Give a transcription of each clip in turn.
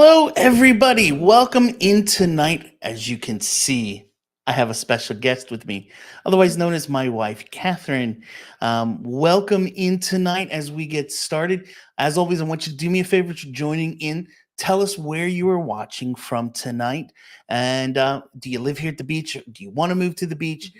Hello, everybody. Welcome in tonight. As you can see, I have a special guest with me, otherwise known as my wife, Catherine. Welcome in tonight as we get started. As always, I want you to do me a favor for joining in. Tell us where you are watching from tonight. And do you live here at the beach? Do you want to move to the beach?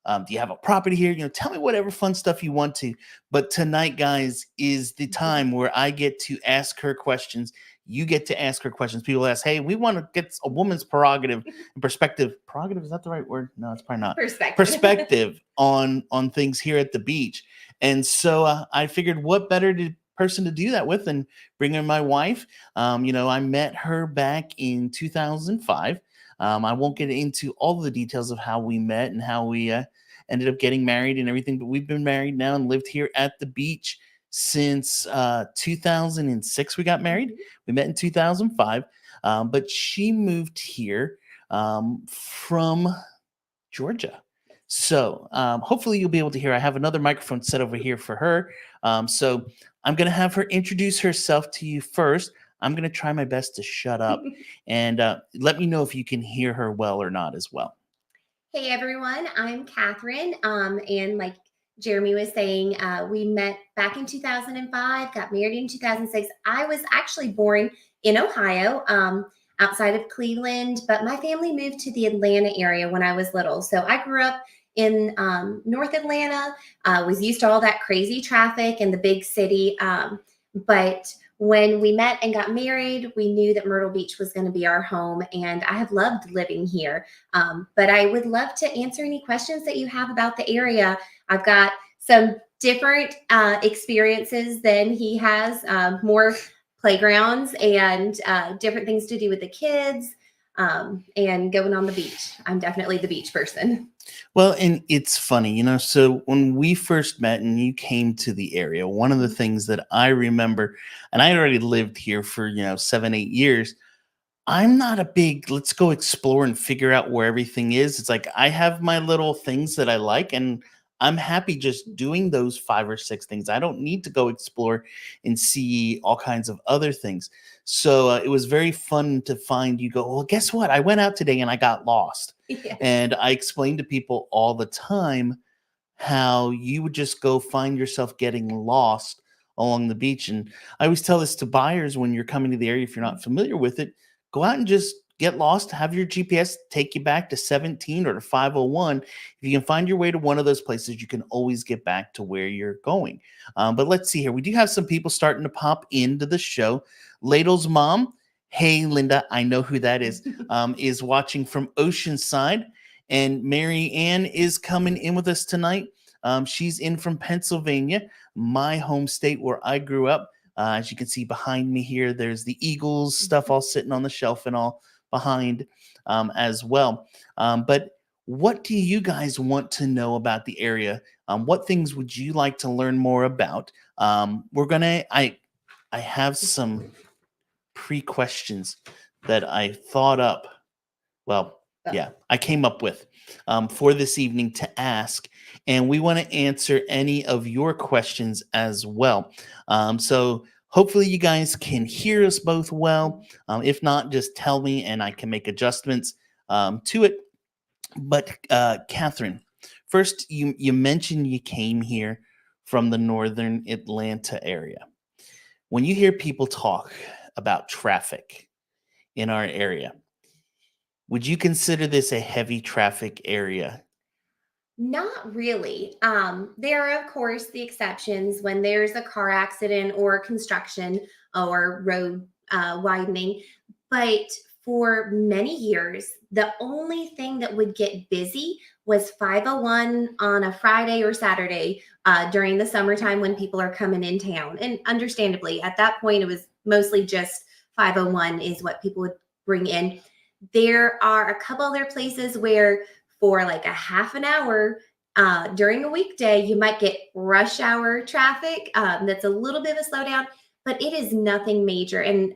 Do you have a property here? Tell me whatever fun stuff you want to. But tonight, guys, is the time where I get to ask her questions. You get to ask her questions. People ask, hey, we want to get a woman's prerogative and perspective. Prerogative, is that the right word? No, it's probably not. Perspective on things here at the beach. And so I figured what better person to do that with than bring in my wife. I met her back in 2005. I won't get into all the details of how we met and how we ended up getting married and everything, but we've been married now and lived here at the beach since 2006. We got married. We met in 2005, but she moved here from Georgia. So hopefully you'll be able to hear. I have another microphone set over here for her. So I'm going to have her introduce herself to you first. I'm going to try my best to shut up and let me know if you can hear her well or not as well. Hey, everyone. I'm Catherine. And like Jeremy was saying, we met back in 2005, got married in 2006. I was actually born in Ohio, outside of Cleveland, but my family moved to the Atlanta area when I was little. So I grew up in North Atlanta, was used to all that crazy traffic in the big city. But when we met and got married, we knew that Myrtle Beach was going to be our home, and I have loved living here. But I would love to answer any questions that you have about the area. I've got some different experiences than he has, more playgrounds and different things to do with the kids, and going on the beach. I'm definitely the beach person. Well, and it's funny, so when we first met and you came to the area, one of the things that I remember, and I already lived here for, 7, 8 years. I'm not a big, let's go explore and figure out where everything is. It's like I have my little things that I like, and I'm happy just doing those 5 or 6 things. I don't need to go explore and see all kinds of other things. So it was very fun to find you go, well, guess what? I went out today and I got lost. Yes. And I explain to people all the time how you would just go find yourself getting lost along the beach. And I always tell this to buyers when you're coming to the area, if you're not familiar with it, go out and just get lost, have your GPS take you back to 17 or to 501. If you can find your way to one of those places, you can always get back to where you're going. But let's see here. We do have some people starting to pop into the show. Ladle's mom, hey, Linda, I know who that is watching from Oceanside. And Mary Ann is coming in with us tonight. She's in from Pennsylvania, my home state where I grew up. As you can see behind me here, there's the Eagles stuff all sitting on the shelf and all behind as well. But what do you guys want to know about the area? What things would you like to learn more about? I have some pre-questions that I thought up. Well, yeah, I came up with for this evening to ask, and we want to answer any of your questions as well. So hopefully you guys can hear us both well. If not, just tell me and I can make adjustments to it. But Catherine, first, you mentioned you came here from the northern Atlanta area. When you hear people talk about traffic in our area, would you consider this a heavy traffic area? Not really. There are, of course, the exceptions when there's a car accident or construction or road widening. But for many years, the only thing that would get busy was 501 on a Friday or Saturday during the summertime when people are coming in town. And understandably, at that point, it was mostly just 501 is what people would bring in. There are a couple other places where for like a half an hour during a weekday, you might get rush hour traffic. That's a little bit of a slowdown, but it is nothing major. And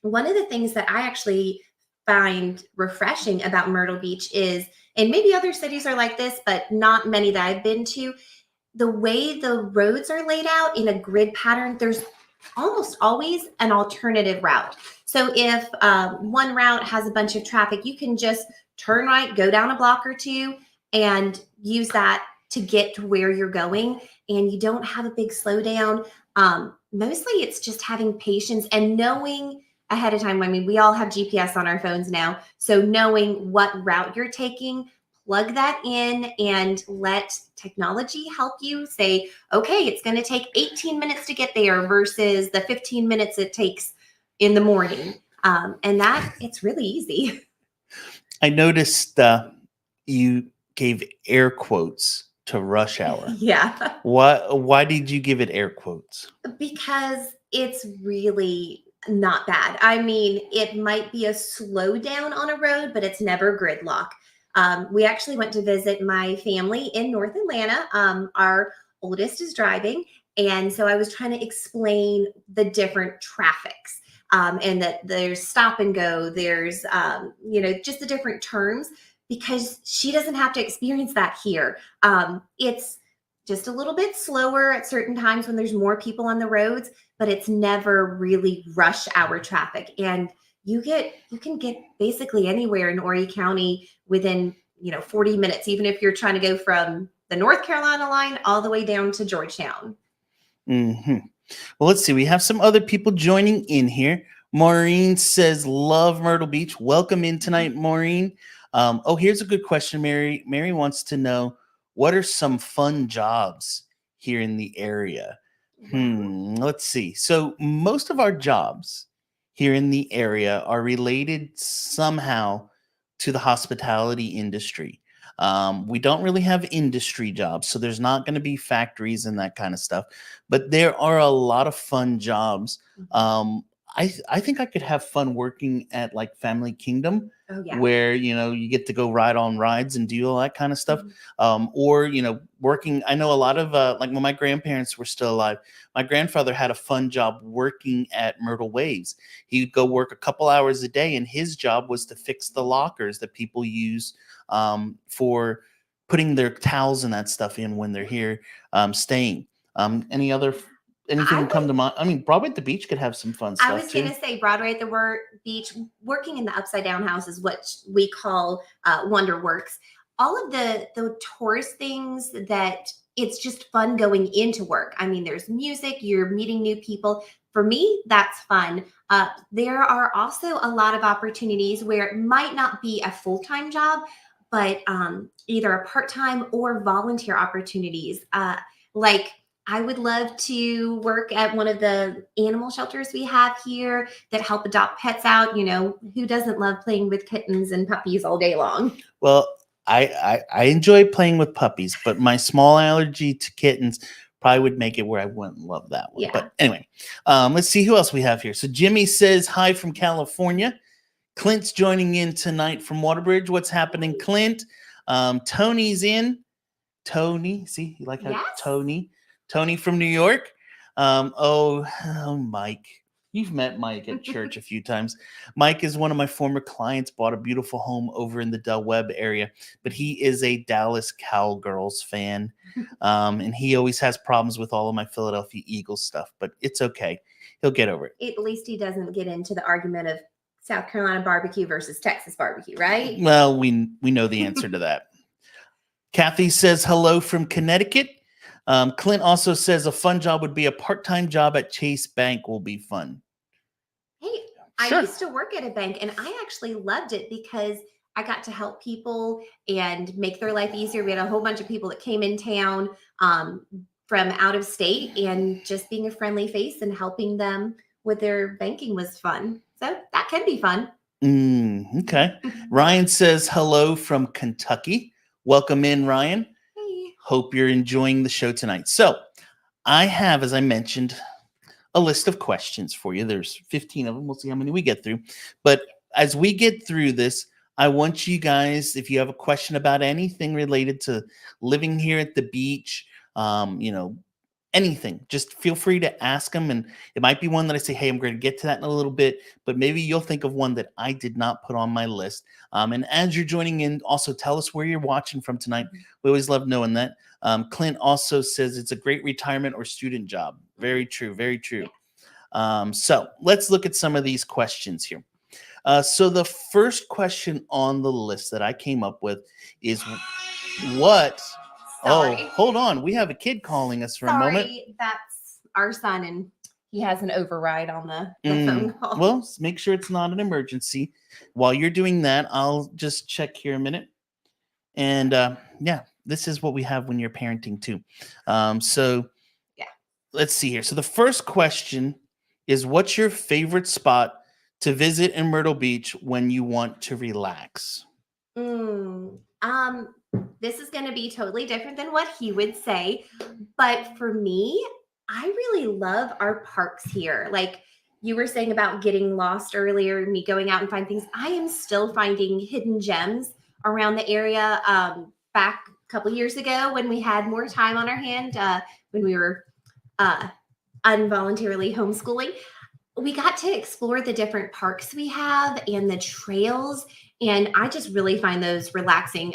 one of the things that I actually find refreshing about Myrtle Beach is, and maybe other cities are like this, but not many that I've been to, the way the roads are laid out in a grid pattern, there's almost always an alternative route. So if one route has a bunch of traffic, you can just turn right, go down a block or two, and use that to get to where you're going. And you don't have a big slowdown. Mostly it's just having patience and knowing ahead of time. I mean, we all have GPS on our phones now. So knowing what route you're taking, plug that in and let technology help you say, okay, it's going to take 18 minutes to get there versus the 15 minutes it takes in the morning. And that it's really easy. I noticed you gave air quotes to rush hour. Yeah. Why did you give it air quotes? Because it's really not bad. I mean, it might be a slowdown on a road, but it's never gridlock. We actually went to visit my family in North Atlanta. Our oldest is driving. And so I was trying to explain the different traffics and that there's stop and go, there's, just the different terms because she doesn't have to experience that here. It's just a little bit slower at certain times when there's more people on the roads, but it's never really rush hour traffic. And you can get basically anywhere in Horry County within 40 minutes, even if you're trying to go from the North Carolina line all the way down to Georgetown. Mm-hmm. Well, let's see. We have some other people joining in here. Maureen says, love Myrtle Beach. Welcome in tonight, Maureen. Here's a good question, Mary. Mary wants to know, what are some fun jobs here in the area? Let's see. So most of our jobs here in the area are related somehow to the hospitality industry. We don't really have industry jobs, so there's not going to be factories and that kind of stuff. But there are a lot of fun jobs. I think I could have fun working at like Family Kingdom, where you get to go ride on rides and do all that kind of stuff. Or working. I know a lot of like when my grandparents were still alive, my grandfather had a fun job working at Myrtle Waves. He'd go work a couple hours a day, and his job was to fix the lockers that people use for putting their towels and that stuff in when they're here staying. Anything come to mind? I mean, Broadway at the Beach could have some fun stuff. I was going to say Broadway at the Beach, working in the Upside Down House is what we call Wonder Works. All of the tourist things that it's just fun going into work. I mean, there's music, you're meeting new people. For me, that's fun. There are also a lot of opportunities where it might not be a full-time job, but either a part-time or volunteer opportunities. Like I would love to work at one of the animal shelters we have here that help adopt pets out. Who doesn't love playing with kittens and puppies all day long? Well, I enjoy playing with puppies, but my small allergy to kittens probably would make it where I wouldn't love that one. Yeah. But anyway, let's see who else we have here. So Jimmy says hi from California. Clint's joining in tonight from Waterbridge. What's happening, Clint? Tony's in. Tony, see, you like how yes. Tony from New York. Mike. You've met Mike at church a few times. Mike is one of my former clients, bought a beautiful home over in the Del Webb area, but he is a Dallas Cowgirls fan. And he always has problems with all of my Philadelphia Eagles stuff, but it's okay. He'll get over it. At least he doesn't get into the argument of South Carolina barbecue versus Texas barbecue, right? Well, we know the answer to that. Kathy says hello from Connecticut. Clint also says a fun job would be a part-time job at Chase Bank will be fun. Hey, sure. I used to work at a bank and I actually loved it because I got to help people and make their life easier. We had a whole bunch of people that came in town from out of state, and just being a friendly face and helping them with their banking was fun. So that can be fun. Okay. Ryan says hello from Kentucky. Welcome in, Ryan. Hey. Hope you're enjoying the show tonight. So I have, as I mentioned, a list of questions for you. There's 15 of them. We'll see how many we get through. But as we get through this, I want you guys, if you have a question about anything related to living here at the beach, anything, just feel free to ask them. And it might be one that I say, hey, I'm going to get to that in a little bit, but maybe you'll think of one that I did not put on my list. And as you're joining in, also tell us where you're watching from tonight. We always love knowing that. Clint also says it's a great retirement or student job. Very true. Very true. So let's look at some of these questions here. So the first question on the list that I came up with is what? Sorry. Oh, hold on. We have a kid calling us for a moment. Sorry, that's our son, and he has an override on the phone call. Well, make sure it's not an emergency. While you're doing that, I'll just check here a minute. And yeah, this is what we have when you're parenting too. So Yeah. Let's see here. So the first question is, what's your favorite spot to visit in Myrtle Beach when you want to relax? This is going to be totally different than what he would say, but for me, I really love our parks here. Like you were saying about getting lost earlier, me going out and find things. I am still finding hidden gems around the area. Back a couple years ago, when we had more time on our hand, when we were involuntarily homeschooling, we got to explore the different parks we have and the trails. And I just really find those relaxing.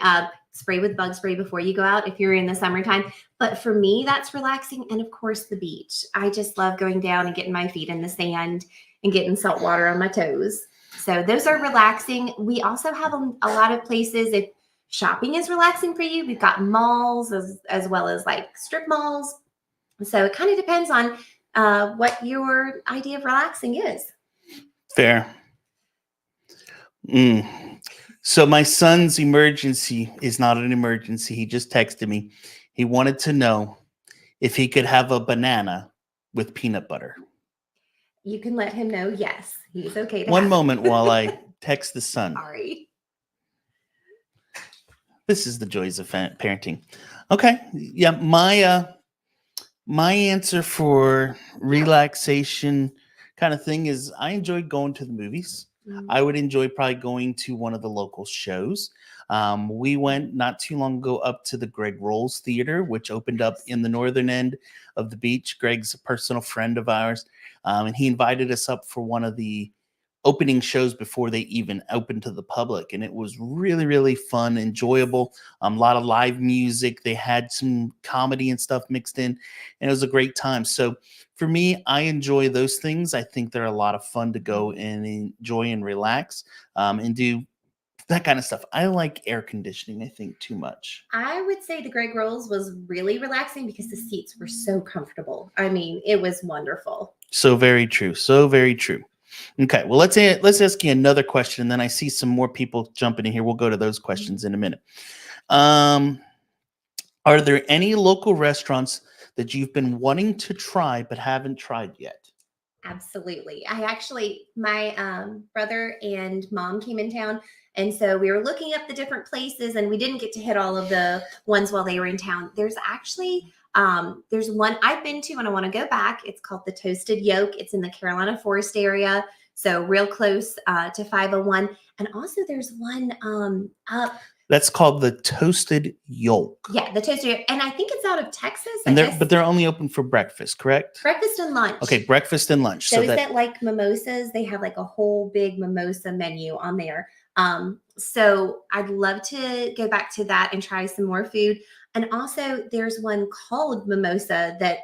Spray with bug spray before you go out if you're in the summertime. But for me, that's relaxing. And of course, the beach. I just love going down and getting my feet in the sand and getting salt water on my toes. So those are relaxing. We also have a lot of places. If shopping is relaxing for you, we've got malls as well as like strip malls. So it kind of depends on what your idea of relaxing is. Fair. So my son's emergency is not an emergency. He just texted me. He wanted to know if he could have a banana with peanut butter. You can let him know, yes, he's okay to One have moment while I text the son. Sorry. This is the joys of parenting. Okay. Yeah, my answer for relaxation kind of thing is I enjoy going to the movies. I would enjoy probably going to one of the local shows. We went not too long ago up to the Greg Rolls Theater, which opened up in the northern end of the beach. Greg's a personal friend of ours, and he invited us up for one of the opening shows before they even opened to the public. And it was really, really fun, enjoyable. A lot of live music. They had some comedy and stuff mixed in, and it was a great time. So for me, I enjoy those things. I think they're a lot of fun to go and enjoy and relax and do that kind of stuff. I like air conditioning, I think, too much. I would say the Greg Rolls was really relaxing because the seats were so comfortable. I mean, it was wonderful. So very true. So very true. Okay, well, let's ask you another question, and then I see some more people jumping in here. We'll go to those questions in a minute. Are there any local restaurants that you've been wanting to try but haven't tried yet? Absolutely. My brother and mom came in town, and so we were looking up the different places, and we didn't get to hit all of the ones while they were in town. There's actually there's one I've been to and I want to go back. It's called the Toasted Yolk. It's in the Carolina Forest area, so real close to 501. And also there's one up. That's called the Toasted Yolk. Yeah, the Toasted Yolk. And I think it's out of Texas. But they're only open for breakfast, correct? Breakfast and lunch. Okay, breakfast and lunch. So is that like mimosas? They have like a whole big mimosa menu on there. So I'd love to go back to that and try some more food. And also there's one called Mimosa that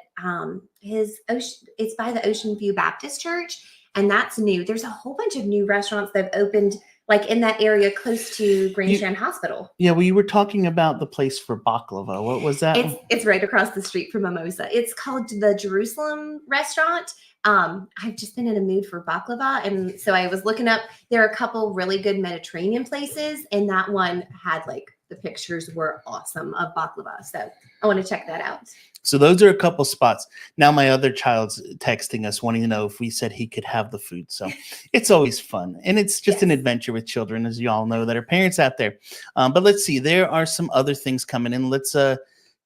it's by the Ocean View Baptist Church, and that's new. There's a whole bunch of new restaurants that have opened like in that area close to Grand Strand Hospital. Yeah, well, you were talking about the place for baklava. What was that? It's right across the street from Mimosa. It's called the Jerusalem Restaurant. I've just been in a mood for baklava, and so I was looking up. There are a couple really good Mediterranean places, and that one had like the pictures were awesome of baklava. So I want to check that out. So those are a couple spots. Now my other child's texting us wanting to know if we said he could have the food. So it's always fun. And it's just an adventure with children, as you all know, that are parents out there. But let's see, there are some other things coming in. Let's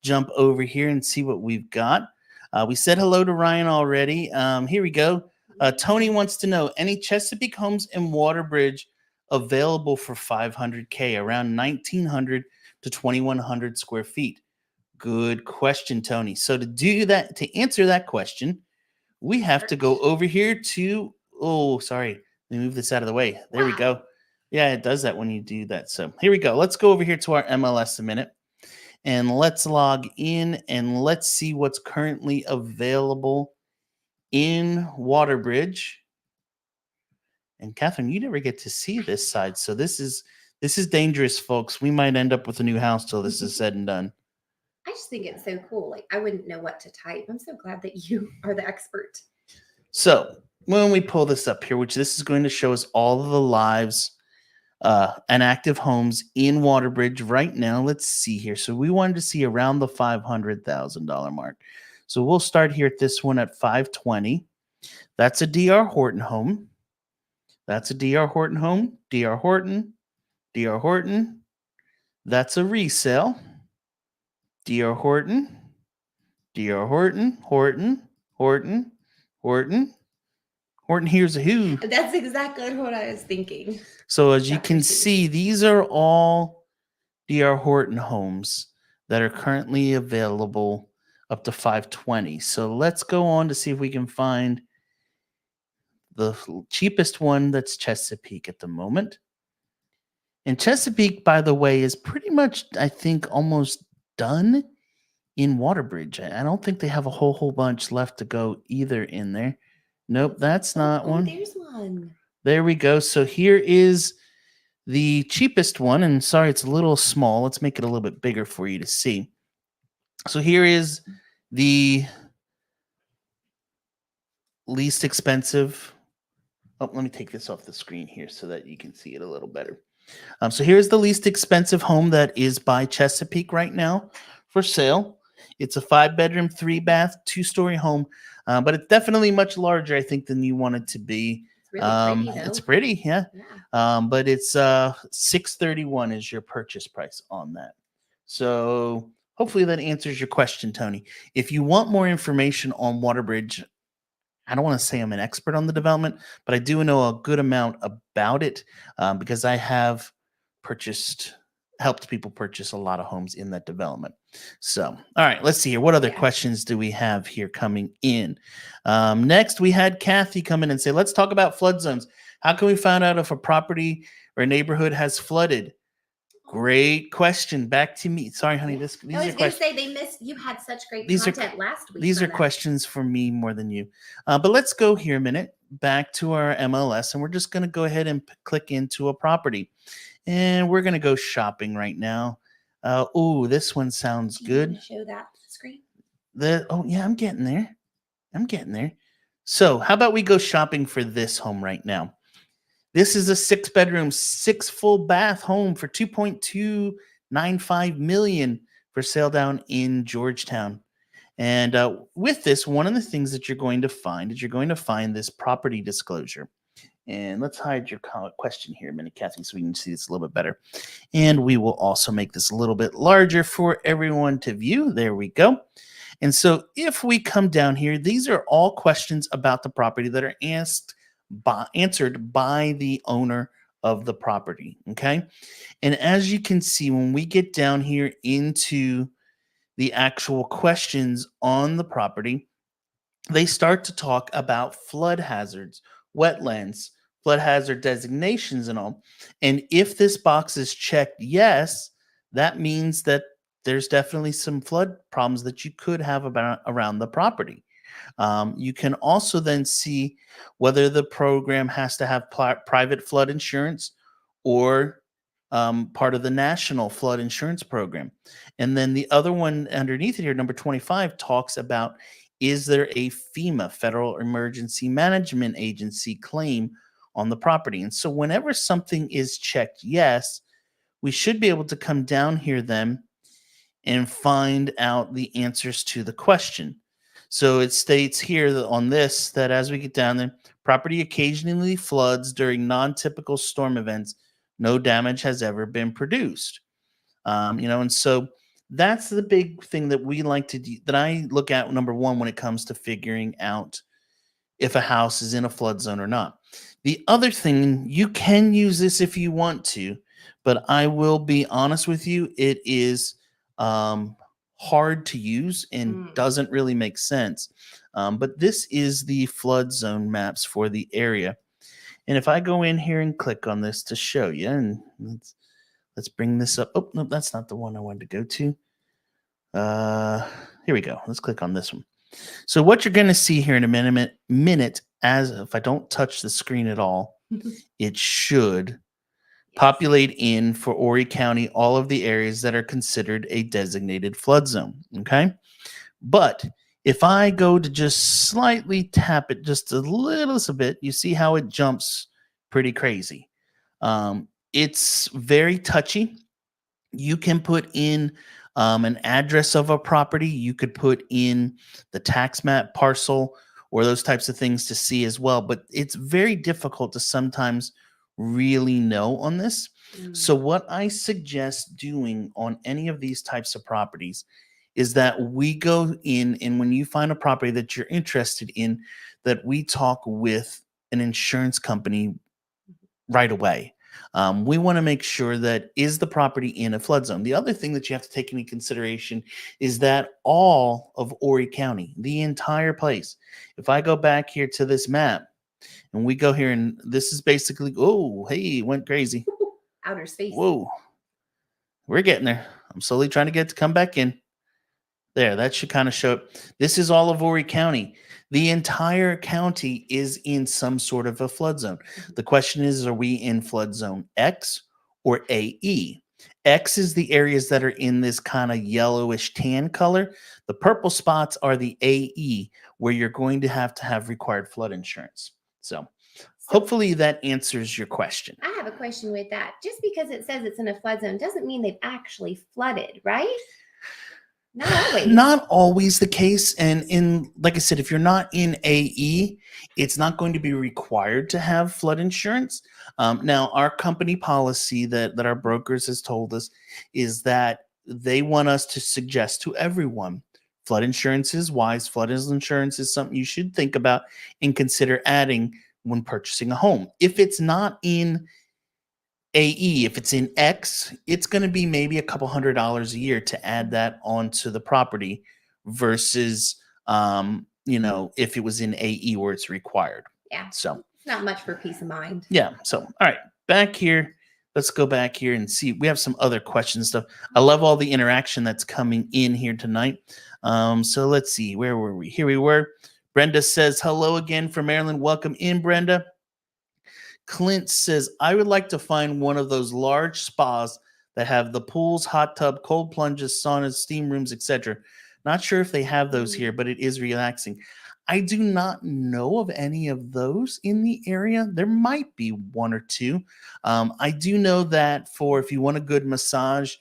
jump over here and see what we've got. We said hello to Ryan already. Here we go. Tony wants to know, any Chesapeake homes in Waterbridge available for $500K, around 1,900 to 2,100 square feet? Good question, Tony. So to answer that question, we have to go over here to, let me move this out of the way. There we go. Yeah, it does that when you do that. So here we go. Let's go over here to our MLS a minute, and let's log in and let's see what's currently available in Waterbridge. And Catherine, you never get to see this side, so this is dangerous, folks. We might end up with a new house till this is said and done. I just think it's so cool. Like, I wouldn't know what to type. I'm so glad that you are the expert. So when we pull this up here, which this is going to show us all of the lives and active homes in Waterbridge right now. Let's see here. So we wanted to see around the $500,000 mark. So we'll start here at this one at 520. That's a DR Horton home. That's a DR Horton home. DR Horton. DR Horton. That's a resale. DR Horton. DR Horton. Horton. Horton. Horton. Horton here's a who. That's exactly what I was thinking. So as you can Dr. Seuss. see, these are all DR Horton homes that are currently available up to 520. So let's go on to see if we can find the cheapest one. That's Chesapeake at the moment. And Chesapeake, by the way, is pretty much, I think, almost done in Waterbridge. I don't think they have a whole bunch left to go either in there. Nope, that's not one. There's one. There we go. So here is the cheapest one. And sorry, it's a little small. Let's make it a little bit bigger for you to see. So here is the least expensive. Oh, let me take this off the screen here so that you can see it a little better. So here's the least expensive home that is by Chesapeake right now for sale. It's a 5-bedroom, 3-bath, 2-story home, but it's definitely much larger, I think, than you want it to be. It's really pretty, though. It's pretty, yeah. Yeah. But it's $631 is your purchase price on that. So hopefully that answers your question, Tony. If you want more information on Waterbridge, I don't want to say I'm an expert on the development, but I do know a good amount about it because I have helped people purchase a lot of homes in that development. So, all right, let's see here. What other questions do we have here coming in? Next, we had Kathy come in and say, let's talk about flood zones. How can we find out if a property or a neighborhood has flooded? Great question. Back to me. Sorry, honey. I These was are going to questions. say you had such great These are- content last week. These on are that. questions for me more than you. But let's go here a minute back to our MLS, and we're just going to go ahead and click into a property. And we're going to go shopping right now. Oh, this one sounds Do you want good. to show that screen? Yeah, I'm getting there. So how about we go shopping for this home right now? This is a 6-bedroom, 6 full bath home for $2.295 million for sale down in Georgetown. And with this, one of the things that you're going to find is this property disclosure. And let's hide your question here a minute, Kathy, so we can see this a little bit better. And we will also make this a little bit larger for everyone to view. There we go. And so if we come down here, these are all questions about the property that are answered by the owner of the property. Okay. And as you can see, when we get down here into the actual questions on the property, they start to talk about flood hazards, wetlands, flood hazard designations, and all. And if this box is checked yes, that means that there's definitely some flood problems that you could have around the property. You can also then see whether the program has to have private flood insurance or part of the national flood insurance program. And then the other one underneath it here, number 25, talks about, is there a FEMA, Federal Emergency Management Agency, claim on the property? And so whenever something is checked yes, we should be able to come down here then and find out the answers to the question. So it states here that on this, that as we get down there, property occasionally floods during non-typical storm events. No damage has ever been produced. And so that's the big thing that we like to do, that I look at, number one, when it comes to figuring out if a house is in a flood zone or not. The other thing, you can use this if you want to, but I will be honest with you, it is hard to use and doesn't really make sense. But this is the flood zone maps for the area. And if I go in here and click on this to show you, and let's bring this up. Oh, no, that's not the one I wanted to go to. Here we go. Let's click on this one. So what you're going to see here in a minute, as if I don't touch the screen at all, it should populate in for Horry County all of the areas that are considered a designated flood zone. Okay. But if I go to just slightly tap it just a little bit, you see how it jumps pretty crazy. It's very touchy. You can put in an address of a property. You could put in the tax map parcel or those types of things to see as well. But it's very difficult to sometimes really know on this. So, what I suggest doing on any of these types of properties is that we go in, and when you find a property that you're interested in, that we talk with an insurance company right away. We want to make sure that is the property in a flood zone. The other thing that you have to take into consideration is that all of Horry County, the entire place, if I go back here to this map and we go here, and this is basically, oh, hey, it went crazy. Outer space. Whoa, we're getting there. I'm slowly trying to get it to come back in. There, that should kind of show it. This is all of Horry County. The entire county is in some sort of a flood zone. The question is, are we in flood zone X or AE? X is the areas that are in this kind of yellowish tan color. The purple spots are the AE, where you're going to have required flood insurance. So hopefully that answers your question. I have a question with that. Just because it says it's in a flood zone doesn't mean they've actually flooded, right? Not always. Not always the case. And in, like I said, if you're not in AE, it's not going to be required to have flood insurance. Now, our company policy that our brokers has told us is that they want us to suggest to everyone flood insurance is wise. Flood insurance is something you should think about and consider adding when purchasing a home. If it's not in AE, if it's in X, it's going to be maybe a couple $100 a year to add that onto the property versus, if it was in AE where it's required. Yeah. So it's not much for peace of mind. Yeah. So, all right, back here. Let's go back here and see. We have some other questions stuff. I love all the interaction that's coming in here tonight. So let's see. Where were we? Here we were. Brenda says, hello again from Maryland. Welcome in, Brenda. Clint says, I would like to find one of those large spas that have the pools, hot tub, cold plunges, saunas, steam rooms, etc. Not sure if they have those here, but it is relaxing. I do not know of any of those in the area. There might be one or two. I do know that for if you want a good massage,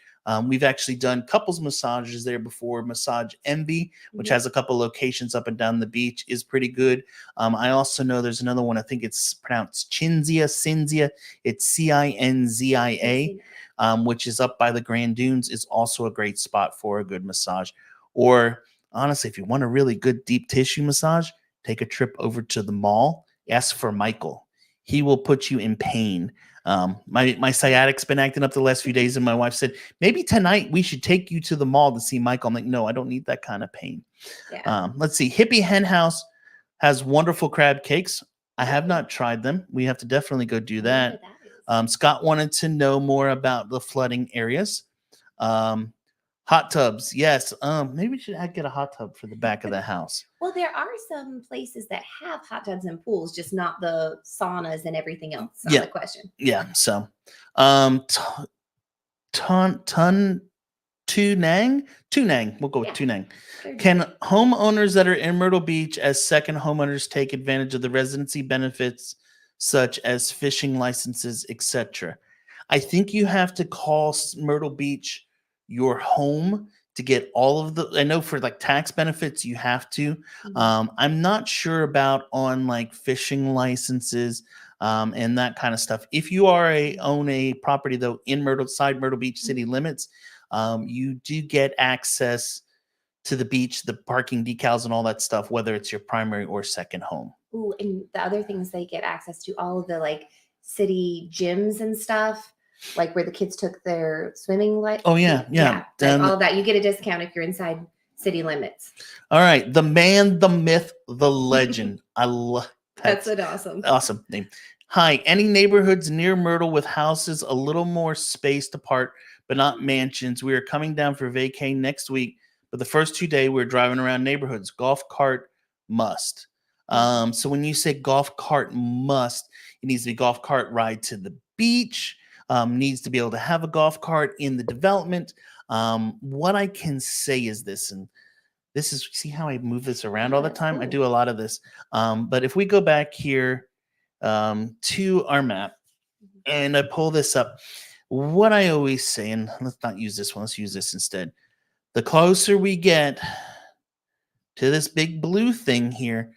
we've actually done couples massages there before. Massage Envy, which has a couple locations up and down the beach, is pretty good. I also know there's another one. I think it's pronounced Cinzia. It's Cinzia, which is up by the Grand Dunes, is also a great spot for a good massage. Or honestly, if you want a really good deep tissue massage, take a trip over to the mall. Ask for Michael. He will put you in pain. My sciatic's been acting up the last few days, and my wife said, maybe tonight we should take you to the mall to see Michael. I'm like, no, I don't need that kind of pain. Yeah. Let's see. Hippie Hen House has wonderful crab cakes. I have not tried them. We have to definitely go do that. Scott wanted to know more about the flooding areas. Hot tubs, yes. Maybe we should get a hot tub for the back of the house. Well, there are some places that have hot tubs and pools, just not the saunas and everything else. That's the question. Yeah. So, Tunang. We'll go with Tunang. Can homeowners that are in Myrtle Beach as second homeowners take advantage of the residency benefits, such as fishing licenses, etc.? I think you have to call Myrtle Beach your home to get all of the, I know for like tax benefits you have to. I'm not sure about on like fishing licenses and that kind of stuff. If you own a property though in Myrtle Beach city limits, you do get access to the beach, the parking decals and all that stuff, whether it's your primary or second home. Ooh, and the other things, they get access to all of the like city gyms and stuff. Like where the kids took their swimming Oh, yeah. Like all of that. You get a discount if you're inside city limits. All right. The man, the myth, the legend. I love that's an awesome name. Hi. Any neighborhoods near Myrtle with houses a little more spaced apart, but not mansions? We are coming down for vacay next week, but the first 2 days we're driving around neighborhoods. Golf cart must. So when you say golf cart must, it needs to be golf cart ride to the beach. Needs to be able to have a golf cart in the development. What I can say is this, and this is, see how I move this around all the that's time? I cool. do a lot of this. But if we go back here to our map and I pull this up, what I always say, and let's not use this one, let's use this instead. The closer we get to this big blue thing here,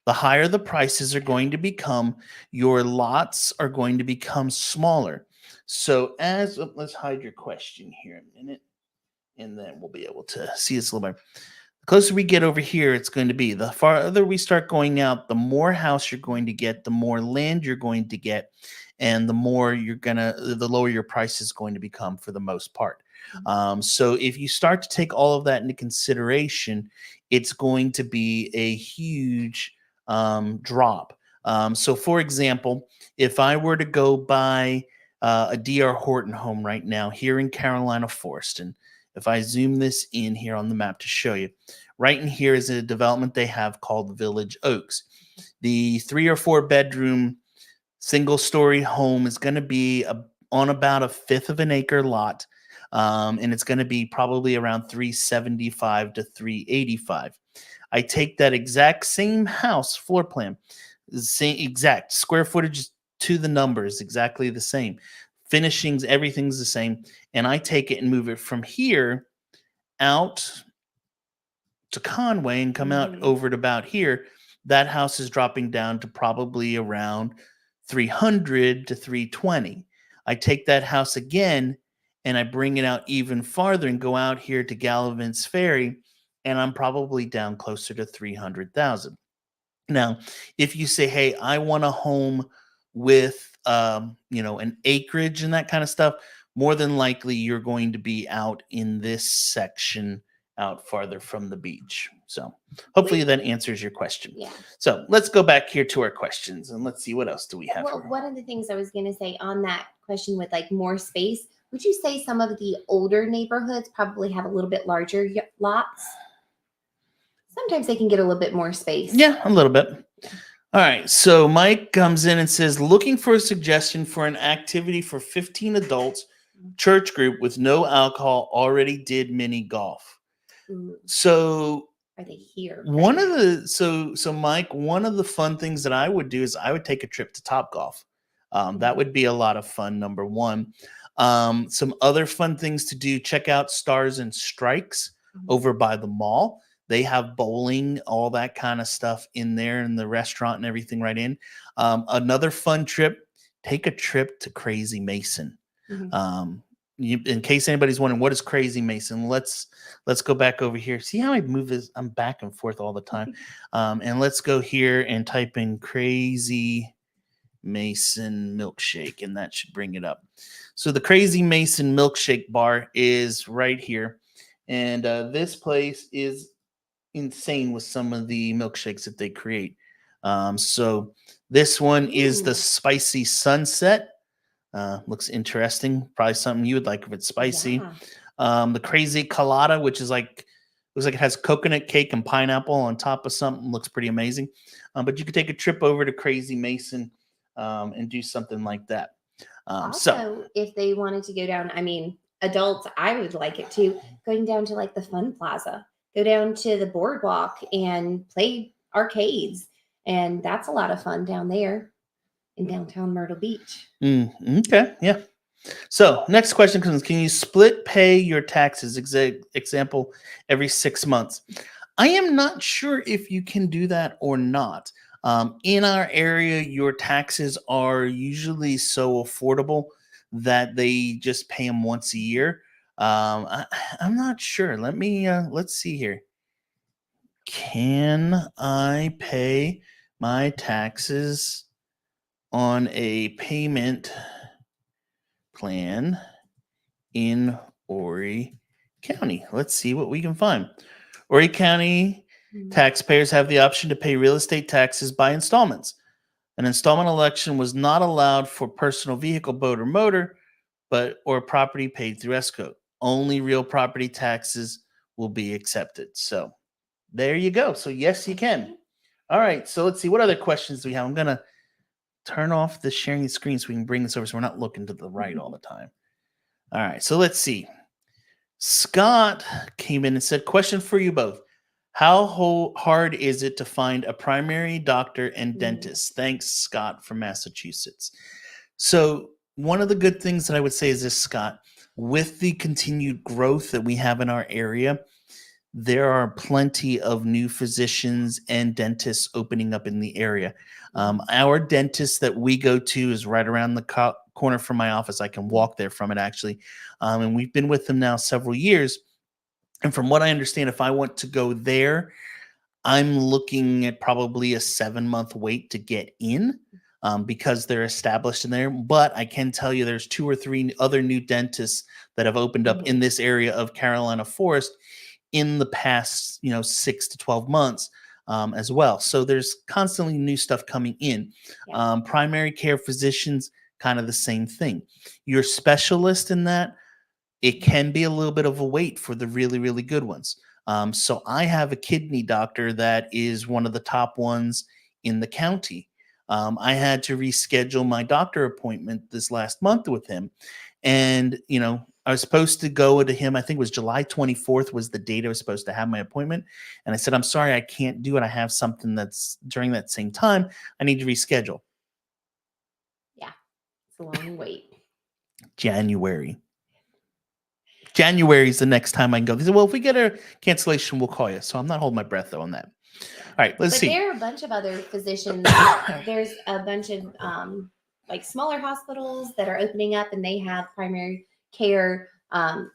the higher the prices are going to become. Your lots are going to become smaller. So as, let's hide your question here a minute, and then we'll be able to see this a little better. The closer we get over here, it's going to be, the farther we start going out, the more house you're going to get, the more land you're going to get, and the more the lower your price is going to become for the most part. So if you start to take all of that into consideration, it's going to be a huge drop. So for example, if I were to go buy a D.R. Horton home right now here in Carolina Forest, and if I zoom this in here on the map to show you, right in here is a development they have called Village Oaks. The 3 or 4 bedroom single story home is going to be on about a fifth of an acre lot. And it's going to be probably around 375 to 385. I take that exact same house floor plan, same exact square footage to the numbers, exactly the same. Finishings, everything's the same. And I take it and move it from here out to Conway and come out over to about here. That house is dropping down to probably around 300 to 320. I take that house again and I bring it out even farther and go out here to Gallivan's Ferry, and I'm probably down closer to 300,000. Now, if you say, hey, I want a home with, an acreage and that kind of stuff, more than likely you're going to be out in this section out farther from the beach. So hopefully that answers your question. Yeah. So let's go back here to our questions and let's see what else do we have. Well, one of the things I was going to say on that question with like more space, would you say some of the older neighborhoods probably have a little bit larger lots? Sometimes they can get a little bit more space. Yeah, a little bit. All right. So Mike comes in and says, looking for a suggestion for an activity for 15 adults, church group with no alcohol, already did mini golf. Ooh. So Are they here? One of the so Mike, one of the fun things that I would do is I would take a trip to Topgolf. That would be a lot of fun. Number one. Some other fun things to do: check out Stars and Strikes over by the mall. They have bowling, all that kind of stuff in there, and the restaurant and everything right in. Another fun trip: take a trip to Crazy Mason. In case anybody's wondering what is Crazy Mason, let's go back over here. See how I move this? I'm back and forth all the time. And let's go here and type in Crazy Mason milkshake, and that should bring it up. So the Crazy Mason milkshake bar is right here, and this place is insane with some of the milkshakes that they create. So this one is the Spicy Sunset. Looks interesting. Probably something you would like if it's spicy. The Crazy Colada, which is looks like it has coconut cake and pineapple on top of something. Looks pretty amazing. But you could take a trip over to Crazy Mason and do something like that. Also, if they wanted to go down, adults, I would like it too, going down to like the Fun Plaza, go down to the boardwalk and play arcades. And that's a lot of fun down there in downtown Myrtle Beach. Okay, yeah. So next question comes: can you split pay your taxes? Example, every 6 months. I am not sure if you can do that or not. In our area, your taxes are usually so affordable that they just pay them once a year. I'm not sure. Let's see here. Can I pay my taxes on a payment plan in Horry County? Let's see what we can find. Horry County taxpayers have the option to pay real estate taxes by installments. An installment election was not allowed for personal vehicle, boat, or motor, or property paid through escrow. Only real property taxes will be accepted. So there you go. So yes, you can. All right. So let's see. What other questions do we have? I'm going to turn off the sharing the screen so we can bring this over so we're not looking to the right all the time. All right. So let's see. Scott came in and said, question for you both. How hard is it to find a primary doctor and dentist? Thanks, Scott from Massachusetts. So one of the good things that I would say is this, Scott, with the continued growth that we have in our area, there are plenty of new physicians and dentists opening up in the area. Our dentist that we go to is right around the corner from my office. I can walk there from it, actually. And we've been with them now several years. And from what I understand, if I want to go there, I'm looking at probably a 7-month wait to get in because they're established in there. But I can tell you there's 2 or 3 other new dentists that have opened up in this area of Carolina Forest in the past, 6 to 12 months as well. So there's constantly new stuff coming in. Yeah. Primary care physicians, kind of the same thing. Your specialist in that, it can be a little bit of a wait for the really, really good ones. So I have a kidney doctor that is one of the top ones in the county. I had to reschedule my doctor appointment this last month with him. And, I was supposed to go to him. I think it was July 24th was the date I was supposed to have my appointment. And I said, I'm sorry, I can't do it. I have something that's during that same time. I need to reschedule. Yeah. It's a long wait. January is the next time I can go. They said, well, if we get a cancellation, we'll call you. So I'm not holding my breath though on that. All right, let's see. There are a bunch of other physicians. There's a bunch of like smaller hospitals that are opening up, and they have primary care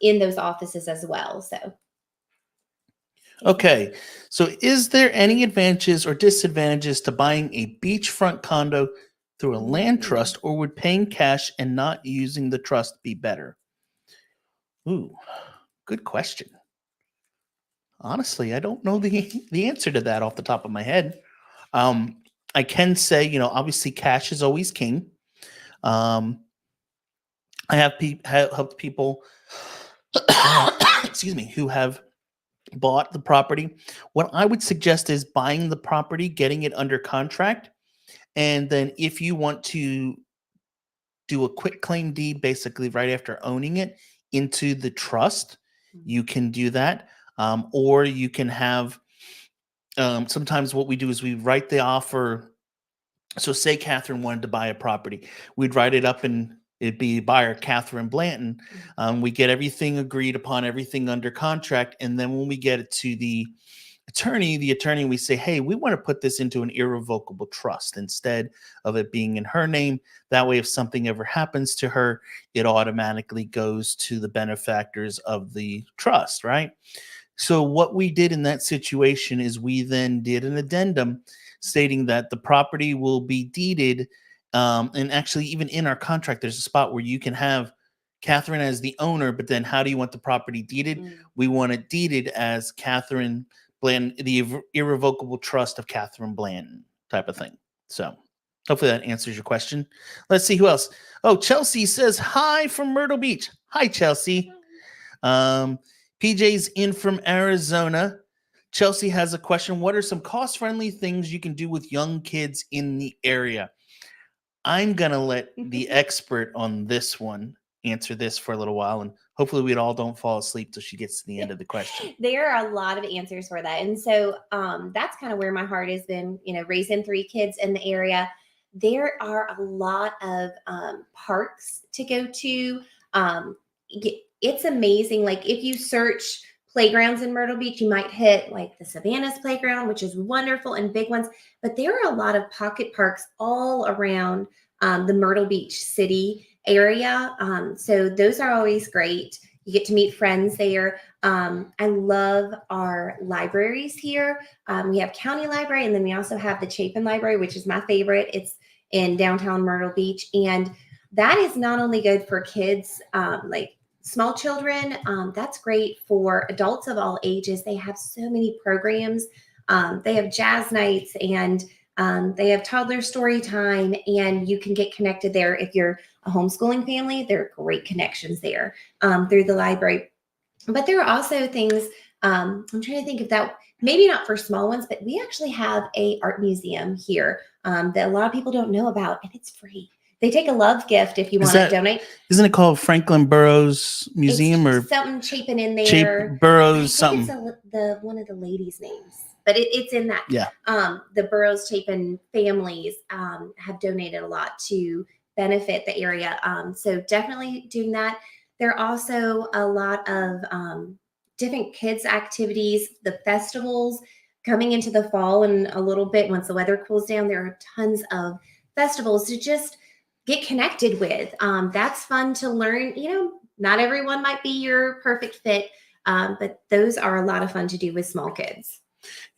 in those offices as well. So, okay. So is there any advantages or disadvantages to buying a beachfront condo through a land trust, or would paying cash and not using the trust be better? Ooh, good question. Honestly, I don't know the answer to that off the top of my head. I can say, obviously cash is always king. I have helped people, excuse me, who have bought the property. What I would suggest is buying the property, getting it under contract, and then if you want to do a quick claim deed, basically right after owning it, into the trust, you can do that. Or you can have, sometimes what we do is we write the offer. So say Catherine wanted to buy a property, we'd write it up and it'd be buyer Catherine Blanton. We get everything agreed upon, everything under contract. And then when we get it to the attorney, we say, hey, we want to put this into an irrevocable trust instead of it being in her name. That way, if something ever happens to her, it automatically goes to the benefactors of the trust, right? So what we did in that situation is we then did an addendum stating that the property will be deeded. And actually, even in our contract, there's a spot where you can have Catherine as the owner, but then how do you want the property deeded? We want it deeded as Catherine Blanton, the irrevocable trust of Catherine Blanton type of thing. So hopefully that answers your question. Let's see who else. Oh, Chelsea says hi from Myrtle Beach. Hi, Chelsea. PJ's in from Arizona. Chelsea has a question. What are some cost-friendly things you can do with young kids in the area? I'm going to let the expert on this one answer this for a little while, and hopefully we all don't fall asleep till she gets to the end of the question. There are a lot of answers for that. And so that's kind of where my heart has been, raising 3 kids in the area. There are a lot of parks to go to. It's amazing. Like if you search playgrounds in Myrtle Beach, you might hit like the Savannah's playground, which is wonderful, and big ones. But there are a lot of pocket parks all around the Myrtle Beach city area. So those are always great. You get to meet friends there. I love our libraries here. We have County Library, and then we also have the Chapin Library, which is my favorite. It's in downtown Myrtle Beach. And that is not only good for kids, like small children, that's great for adults of all ages. They have so many programs. They have jazz nights, and they have toddler story time, and you can get connected there. If you're a homeschooling family, there are great connections there through the library. But there are also things I'm trying to think if that, maybe not for small ones, but we actually have a art museum here that a lot of people don't know about, and it's free. They take a love gift if you want to donate. Isn't it called Franklin Burroughs Museum or something chaping in there? Burroughs I think something? it's the one of the ladies' names, but it's in that. Yeah. The Burroughs Chapin families have donated a lot to benefit the area. So definitely doing that. There are also a lot of different kids activities, the festivals coming into the fall, and a little bit once the weather cools down, there are tons of festivals to just get connected with. That's fun to learn. Not everyone might be your perfect fit, but those are a lot of fun to do with small kids.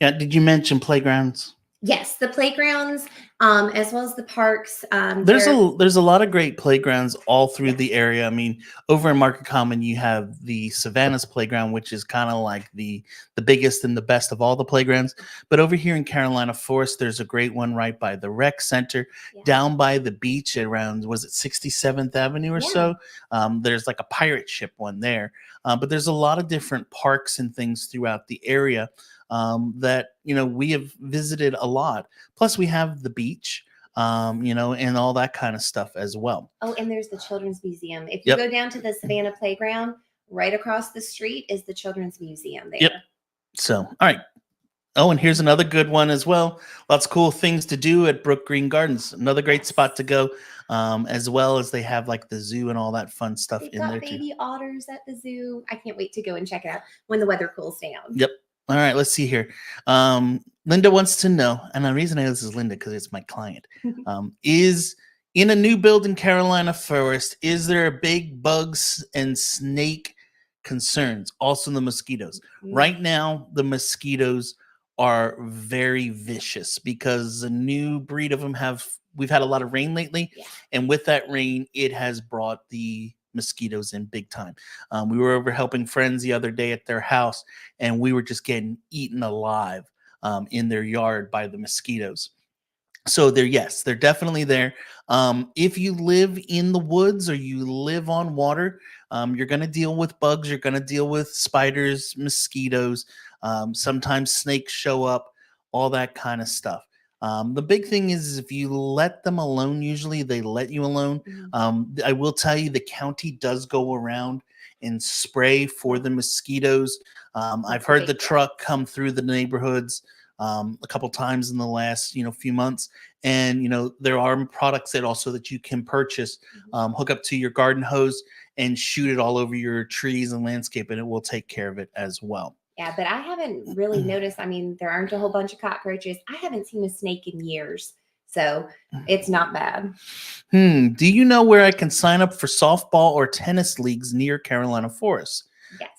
Yeah. Did you mention playgrounds? Yes, the playgrounds, as well as the parks. There's a lot of great playgrounds all through the area. I mean, over in Market Common, you have the Savannah's playground, which is kind of like the biggest and the best of all the playgrounds. But over here in Carolina Forest, there's a great one right by the rec center, down by the beach around, was it 67th Avenue or so? There's like a pirate ship one there. But there's a lot of different parks and things throughout the area that we have visited a lot. Plus, we have the beach, and all that kind of stuff as well. Oh, and there's the Children's Museum. If you go down to the Savannah Playground, right across the street is the Children's Museum there. Yep. So, all right. Oh, and here's another good one as well. Lots of cool things to do at Brook Green Gardens. Another great spot to go, as well as they have like the zoo and all that fun stuff in there too. Baby otters at the zoo. I can't wait to go and check it out when the weather cools down. Yep. All right, let's see here. Linda wants to know, and the reason I know this is Linda because it's my client, is in a new build in Carolina Forest, is there a big bugs and snake concerns? Also the mosquitoes. Right now, the mosquitoes are very vicious because a new breed of them we've had a lot of rain lately. And with that rain, it has brought the mosquitoes in big time. We were over helping friends the other day at their house, and we were just getting eaten alive in their yard by the mosquitoes. So they're definitely there. If you live in the woods or you live on water, you're going to deal with bugs. You're going to deal with spiders, mosquitoes. Sometimes snakes show up, all that kind of stuff. The big thing is if you let them alone, usually they let you alone. I will tell you the county does go around and spray for the mosquitoes. I've heard the truck come through the neighborhoods a couple times in the last few months, and there are products that you can purchase, hook up to your garden hose and shoot it all over your trees and landscape, and it will take care of it as well. Yeah, but I haven't really noticed. I mean, there aren't a whole bunch of cockroaches. I haven't seen a snake in years, so it's not bad. Do you know where I can sign up for softball or tennis leagues near Carolina Forest? Yes.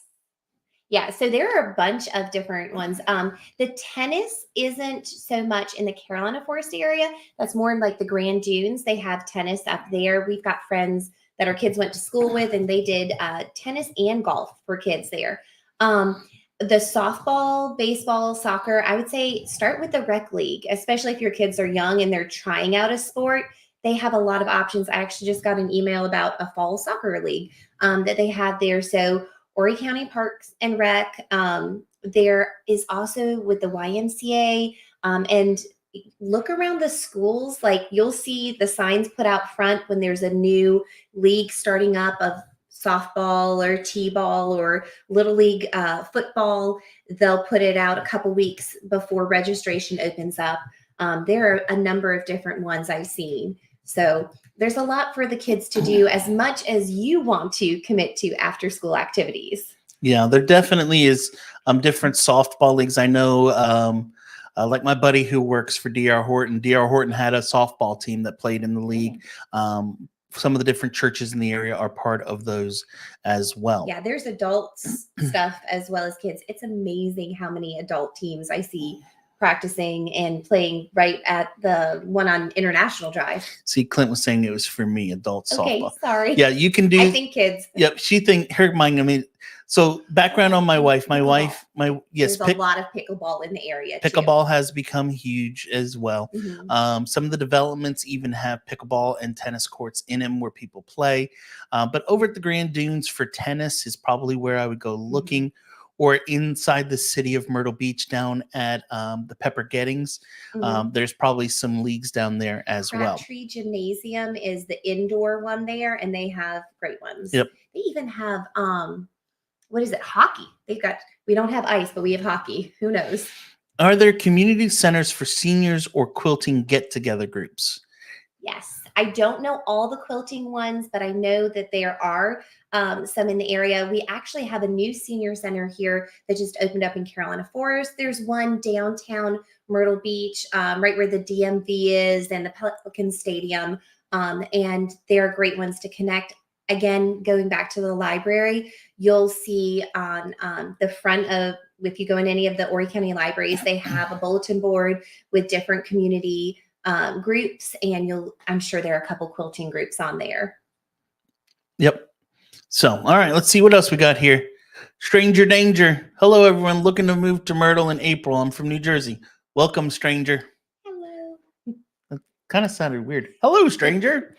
Yeah, so there are a bunch of different ones. The tennis isn't so much in the Carolina Forest area. That's more in like the Grand Dunes. They have tennis up there. We've got friends that our kids went to school with, and they did tennis and golf for kids there. The softball, baseball, soccer, I would say start with the rec league, especially if your kids are young and they're trying out a sport. They have a lot of options. I actually just got an email about a fall soccer league that they have there. So Horry County Parks and Rec. There is also with the YMCA, and look around the schools. Like you'll see the signs put out front when there's a new league starting up of softball or t-ball or little league football. They'll put it out a couple weeks before registration opens up. There are a number of different ones I've seen. So there's a lot for the kids to do as much as you want to commit to after school activities. Yeah, there definitely is different softball leagues. I know like my buddy who works for DR Horton. DR Horton had a softball team that played in the league. Some of the different churches in the area are part of those as well. Yeah, there's adults stuff as well as kids. It's amazing how many adult teams I see practicing and playing right at the one on International Drive. See, Clint was saying it was for me, adult softball. Okay, sorry. Yeah, you can do. I think kids. Yep, her mind. I mean, so background on my wife. There's a lot of pickleball in the area. Pickleball has become huge as well. Some of the developments even have pickleball and tennis courts in them where people play. But over at the Grand Dunes for tennis is probably where I would go looking. or inside the city of Myrtle Beach down at the Pepper Gettings. There's probably some leagues down there as well. Crabtree Gymnasium is the indoor one there, and they have great ones. Yep. They even have what is it? Hockey. We don't have ice, but we have hockey. Who knows? Are there community centers for seniors or quilting get-together groups? Yes. I don't know all the quilting ones, but I know that there are some in the area. We actually have a new senior center here that just opened up in Carolina Forest. There's one downtown Myrtle Beach, right where the DMV is and the Pelican Stadium. And they're great ones to connect. Again, going back to the library, you'll see on the front of, if you go in any of the Horry County libraries, they have a bulletin board with different community groups, and I'm sure there are a couple quilting groups on there. Yep. So, all right, let's see what else we got here. Stranger Danger. Hello, everyone looking to move to Myrtle in April. I'm from New Jersey. Welcome, stranger. Hello. That kind of sounded weird. Hello, stranger.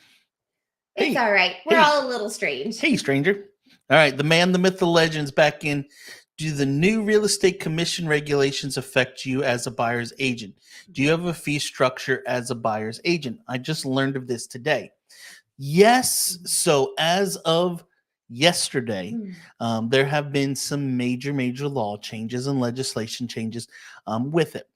It's all right. We're all a little strange. Hey, stranger. All right, the man, the myth, the legend's back in. Do the new real estate commission regulations affect you as a buyer's agent? Do you have a fee structure as a buyer's agent? I just learned of this today. Yes. So as of yesterday, there have been some major law changes and legislation changes with it.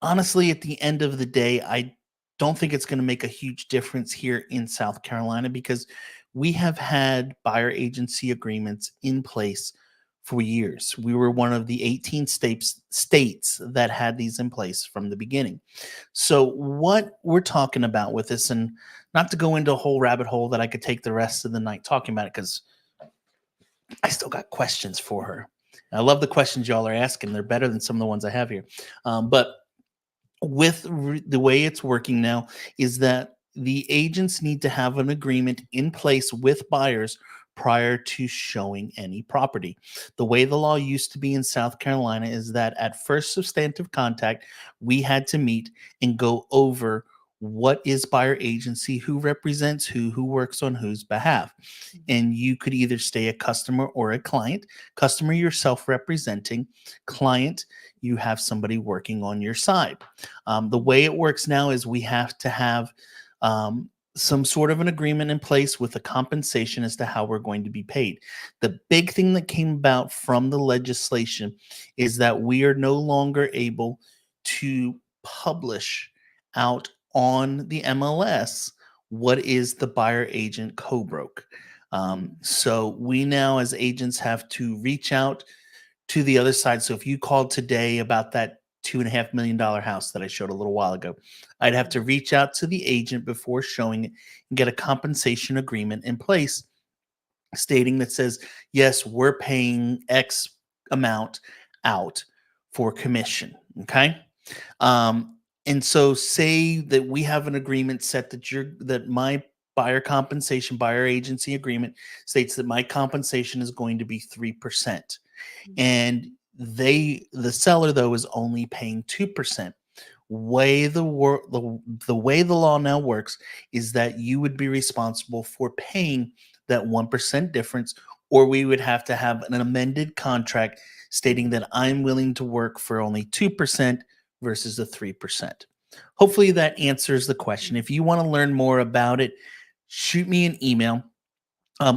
Honestly, at the end of the day, I don't think it's going to make a huge difference here in South Carolina because we have had buyer agency agreements in place for years. We were one of the 18 states that had these in place from the beginning. So what we're talking about with this, and not to go into a whole rabbit hole that I could take the rest of the night talking about it, because I still got questions for her. I love the questions y'all are asking. They're better than some of the ones I have here. But with the way it's working now is that the agents need to have an agreement in place with buyers prior to showing any property. The way the law used to be in South Carolina is that at first substantive contact, we had to meet and go over what is buyer agency, who represents who works on whose behalf. And you could either stay a customer or a client. Customer, you're self-representing. Client, you have somebody working on your side. The way it works now is we have to have some sort of an agreement in place with a compensation as to how we're going to be paid. The big thing that came about from the legislation is that we are no longer able to publish out on the MLS what is the buyer agent co-broke. So we now as agents have to reach out to the other side. So if you called today about that $2.5 million house that I showed a little while ago, I'd have to reach out to the agent before showing it and get a compensation agreement in place stating that says, yes, we're paying X amount out for commission. Okay. And so say that we have an agreement set that my buyer agency agreement states that my compensation is going to be 3%. And the seller though is only paying 2%. The way the law now works is that you would be responsible for paying that 1% difference, or we would have to have an amended contract stating that I'm willing to work for only 2% versus the 3%. Hopefully that answers the question. If you want to learn more about it, shoot me an email.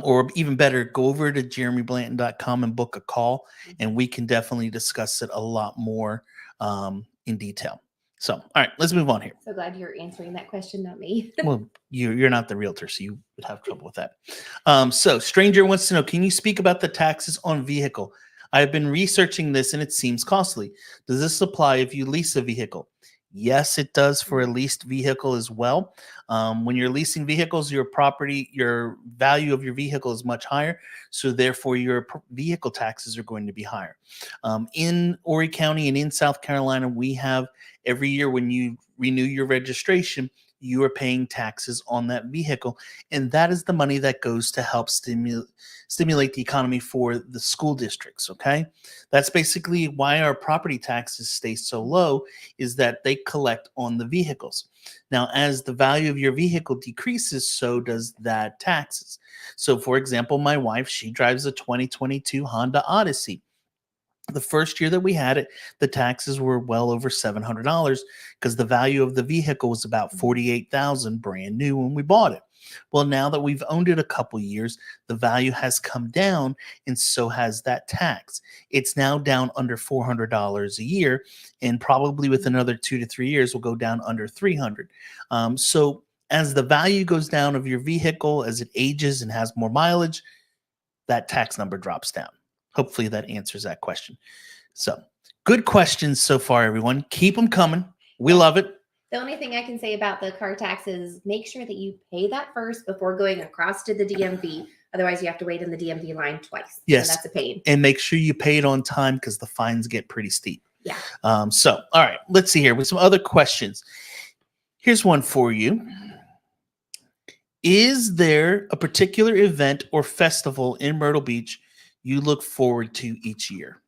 Or even better, go over to jeremyblanton.com and book a call, and we can definitely discuss it a lot more in detail. So, all right, let's move on here. So glad you're answering that question, not me. Well, you're not the realtor, so you would have trouble with that. So, stranger wants to know, can you speak about the taxes on vehicle? I've been researching this, and it seems costly. Does this apply if you lease a vehicle? Yes, it does for a leased vehicle as well. When you're leasing vehicles, your value of your vehicle is much higher. So therefore your vehicle taxes are going to be higher. In Horry County and in South Carolina, we have every year when you renew your registration, you are paying taxes on that vehicle. And that is the money that goes to help stimulate the economy for the school districts. Okay. That's basically why our property taxes stay so low, is that they collect on the vehicles. Now, as the value of your vehicle decreases, so does that taxes. So for example, my wife, she drives a 2022 Honda Odyssey. The first year that we had it, the taxes were well over $700 because the value of the vehicle was about 48,000 brand new when we bought it. Well, now that we've owned it a couple years, the value has come down and so has that tax. It's now down under $400 a year, and probably with another 2 to 3 years will go down under 300. So as the value goes down of your vehicle, as it ages and has more mileage, that tax number drops down. Hopefully that answers that question. So good questions so far, everyone. Keep them coming. We love it. The only thing I can say about the car tax is make sure that you pay that first before going across to the DMV. Otherwise, you have to wait in the DMV line twice. Yes. And that's a pain. And make sure you pay it on time because the fines get pretty steep. Yeah. So, all right, let's see here with some other questions. Here's one for you. Is there a particular event or festival in Myrtle Beach you look forward to each year?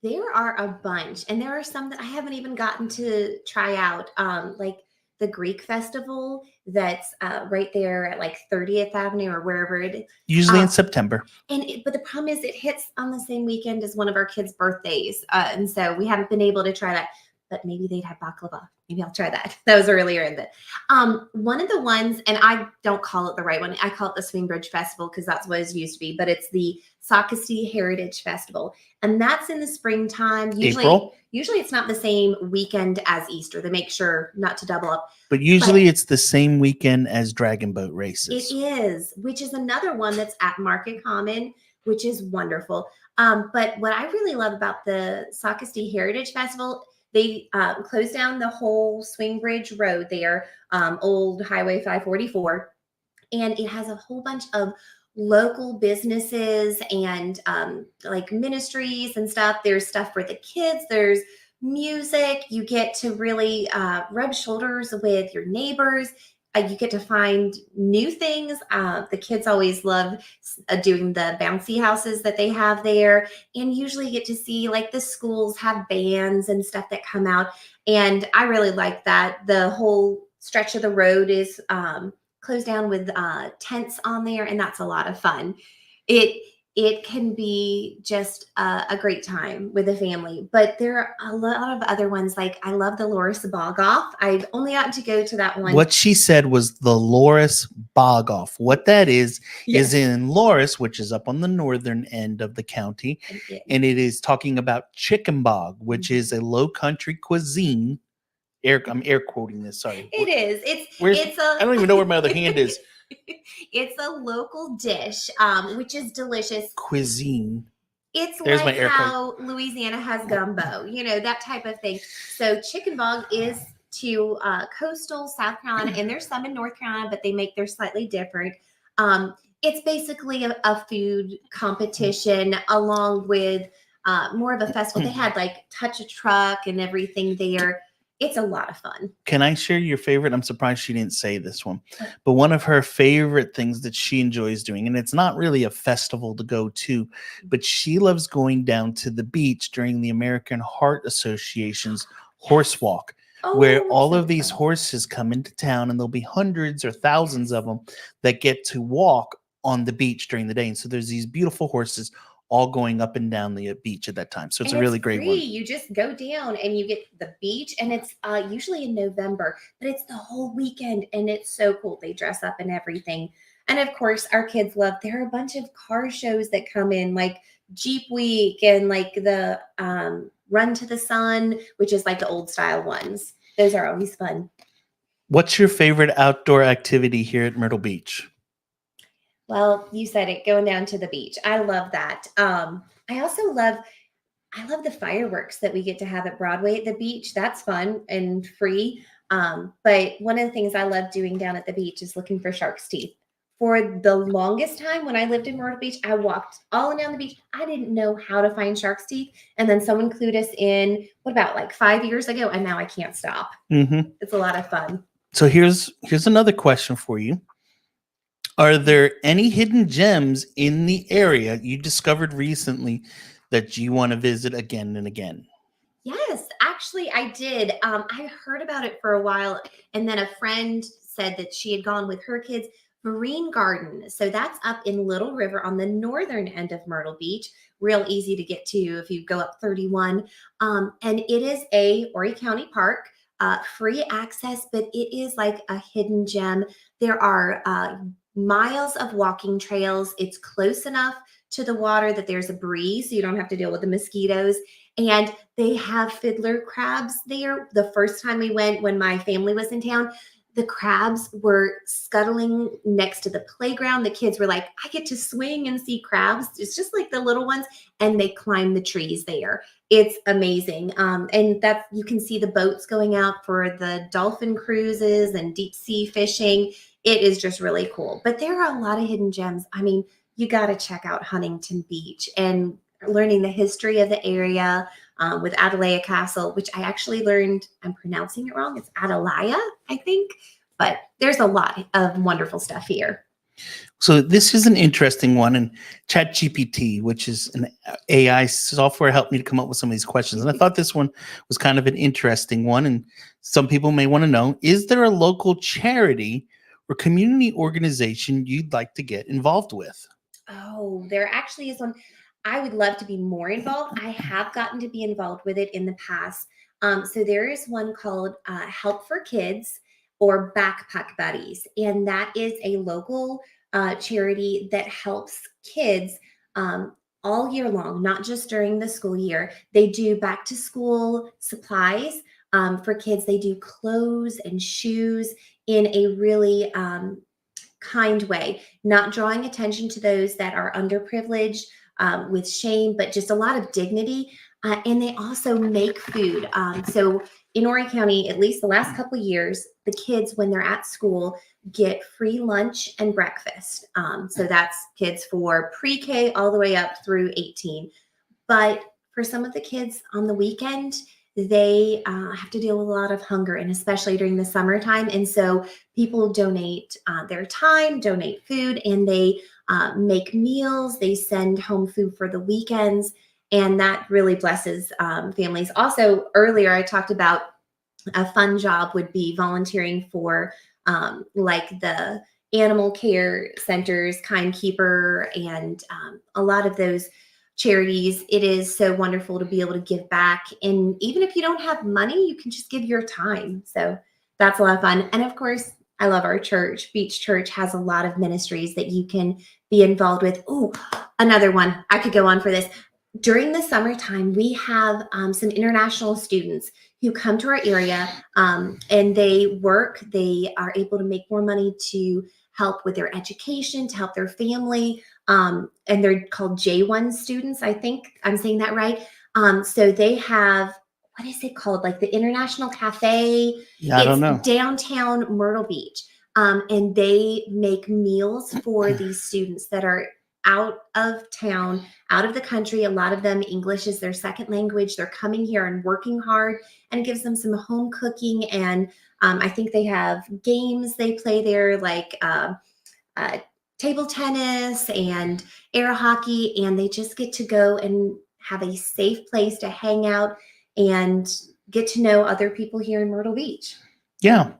There are a bunch, and there are some that I haven't even gotten to try out. Like the Greek festival that's right there at like 30th Avenue or wherever it is. Usually in September. But the problem is it hits on the same weekend as one of our kids' birthdays. And so we haven't been able to try that. But maybe they'd have baklava. Maybe I'll try that. That was earlier in the one of the ones, and I don't call it the right one. I call it the Swingbridge Festival because that's what it used to be, but it's the Sockasty Heritage Festival. And that's in the springtime. Usually it's not the same weekend as Easter. They make sure not to double up. But usually it's the same weekend as Dragon Boat races. It is, which is another one that's at Market Common, which is wonderful. But what I really love about the Sockasty Heritage Festival, they closed down the whole Swingbridge Road there, old Highway 544, and it has a whole bunch of local businesses and like ministries and stuff. There's stuff for the kids. There's music. You get to really rub shoulders with your neighbors. You get to find new things. The kids always love doing the bouncy houses that they have there. And usually get to see like the schools have bands and stuff that come out. And I really like that. The whole stretch of the road is closed down with tents on there. And that's a lot of fun. It can be just a great time with the family, but there are a lot of other ones. Like I love the Loris Bog Off. I've only gotten to go to that one. What she said was the Loris Bog Off. What that is in Loris, which is up on the northern end of the county, and it is talking about chicken bog, which is a low country cuisine. I'm air quoting this. Sorry. It is. I don't even know where my other hand is. It's a local dish, which is delicious. Cuisine. It's like how Louisiana has gumbo, that type of thing. So chicken bog is to coastal South Carolina, and there's some in North Carolina, but they make theirs slightly different. It's basically a food competition along with more of a festival. They had like touch a truck and everything there. It's a lot of fun. Can I share your favorite? I'm surprised she didn't say this one, but one of her favorite things that she enjoys doing, and it's not really a festival to go to, but she loves going down to the beach during the American Heart Association's horse walk, where all of these horses come into town, and there'll be hundreds or thousands of them that get to walk on the beach during the day. And so there's these beautiful horses all going up and down the beach at that time. So it's a really great one. You just go down and you get the beach, and it's usually in November, but it's the whole weekend, and it's so cool. They dress up and everything. And of course, our kids love, there are a bunch of car shows that come in, like Jeep Week and like the Run to the Sun, which is like the old style ones. Those are always fun. What's your favorite outdoor activity here at Myrtle Beach? Well, you said it, going down to the beach. I love that. I also love the fireworks that we get to have at Broadway at the beach. That's fun and free. But one of the things I love doing down at the beach is looking for shark's teeth. For the longest time when I lived in Myrtle Beach, I walked all around the beach. I didn't know how to find shark's teeth. And then someone clued us in, what about like 5 years ago? And now I can't stop. Mm-hmm. It's a lot of fun. So here's another question for you. Are there any hidden gems in the area you discovered recently that you want to visit again and again? Yes, actually, I did. I heard about it for a while, and then a friend said that she had gone with her kids. Marine Garden. So that's up in Little River on the northern end of Myrtle Beach. Real easy to get to if you go up 31. And it is a Horry County park, free access, but it is like a hidden gem. There are miles of walking trails. It's close enough to the water that there's a breeze, so you don't have to deal with the mosquitoes. And they have fiddler crabs there. The first time we went, when my family was in town, the crabs were scuttling next to the playground. The kids were like, I get to swing and see crabs. It's just like the little ones, and they climb the trees there. It's amazing. And that you can see the boats going out for the dolphin cruises and deep sea fishing. It is just really cool. But there are a lot of hidden gems. I mean, you got to check out Huntington Beach and learning the history of the area, with Adelia Castle, which I actually learned, I'm pronouncing it wrong. It's Adelia, I think. But there's a lot of wonderful stuff here. So this is an interesting one, and ChatGPT, which is an AI software, helped me to come up with some of these questions. And I thought this one was kind of an interesting one, and some people may want to know, is there a local charity or community organization you'd like to get involved with? Oh, there actually is one. I would love to be more involved. I have gotten to be involved with it in the past. So there is one called Help for Kids or Backpack Buddies, and that is a local charity that helps kids all year long, not just during the school year. They do back to school supplies for kids. They do clothes and shoes in a really kind way, not drawing attention to those that are underprivileged, with shame, but just a lot of dignity. And they also make food. So in Horry County, at least the last couple of years, the kids, when they're at school, get free lunch and breakfast. So that's kids for pre-K all the way up through 18. But for some of the kids on the weekend, they have to deal with a lot of hunger, and especially during the summertime. And so people donate their time, donate food, and they make meals. They send home food for the weekends, and that really blesses families. Also, earlier I talked about a fun job would be volunteering for like the animal care centers, Kind Keeper, and a lot of those charities. It is so wonderful to be able to give back. And even if you don't have money, you can just give your time. So that's a lot of fun. And of course, I love our church. Beach Church has a lot of ministries that you can be involved with. Oh, another one. I could go on for this. During the summertime, we have some international students who come to our area, and they work. They are able to make more money to help with their education, to help their family. And they're called J1 students. I think I'm saying that right. So they have, what is it called? Like the International Cafe. Yeah, I don't know. It's downtown Myrtle Beach. And they make meals for these students that are out of town, out of the country. A lot of them, English is their second language. They're coming here and working hard, and it gives them some home cooking. And I think they have games they play there, like table tennis and air hockey, and they just get to go and have a safe place to hang out and get to know other people here in Myrtle Beach. Yeah.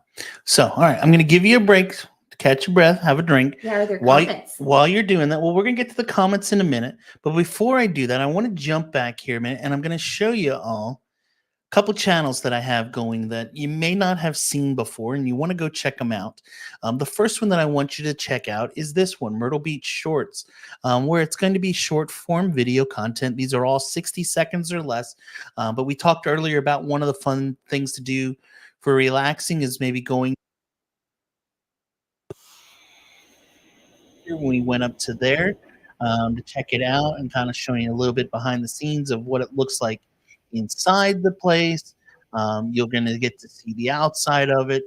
So, all right, I'm going to give you a break to catch your breath, have a drink. Yeah, are there While, comments? while you're doing that, well, we're going to get to the comments in a minute. But before I do that, I want to jump back here a minute, and I'm going to show you all a couple channels that I have going that you may not have seen before, and you want to go check them out. The first one that I want you to check out is this one, Myrtle Beach Shorts, where it's going to be short form video content. These are all 60 seconds or less. But we talked earlier about one of the fun things to do for relaxing is maybe going when we went up to there to check it out and kind of showing you a little bit behind the scenes of what it looks like inside the place. You're going to get to see the outside of it,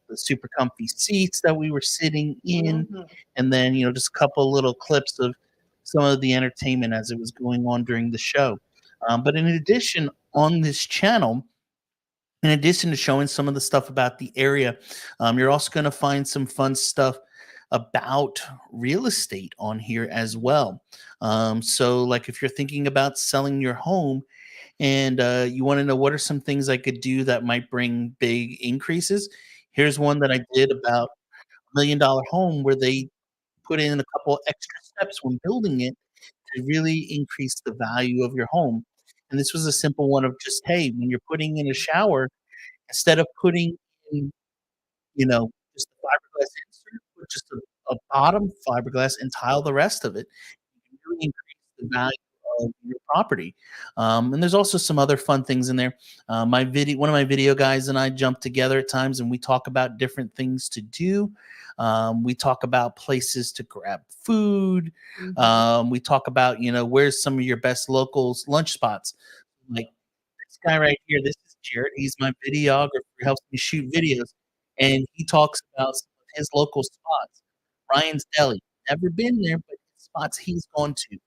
the super comfy seats that we were sitting in, and then, just a couple little clips of some of the entertainment as it was going on during the show. But in addition, on this channel, in addition to showing some of the stuff about the area, you're also going to find some fun stuff about real estate on here as well. So, like if you're thinking about selling your home and you want to know what are some things I could do that might bring big increases, here's one that I did about $1 million home where they put in a couple extra steps when building it to really increase the value of your home. And this was a simple one of just, hey, when you're putting in a shower, instead of putting in, just the fiberglass insert, put just a bottom fiberglass and tile the rest of it. You can really increase the value of your property. And there's also some other fun things in there. One of my video guys and I jump together at times, and we talk about different things to do. We talk about places to grab food. We talk about, where's some of your best locals lunch spots. Like this guy right here, this is Jared. He's my videographer, he helps me shoot videos, and he talks about some of his local spots. Ryan's Deli, never been there, but spots he's gone to.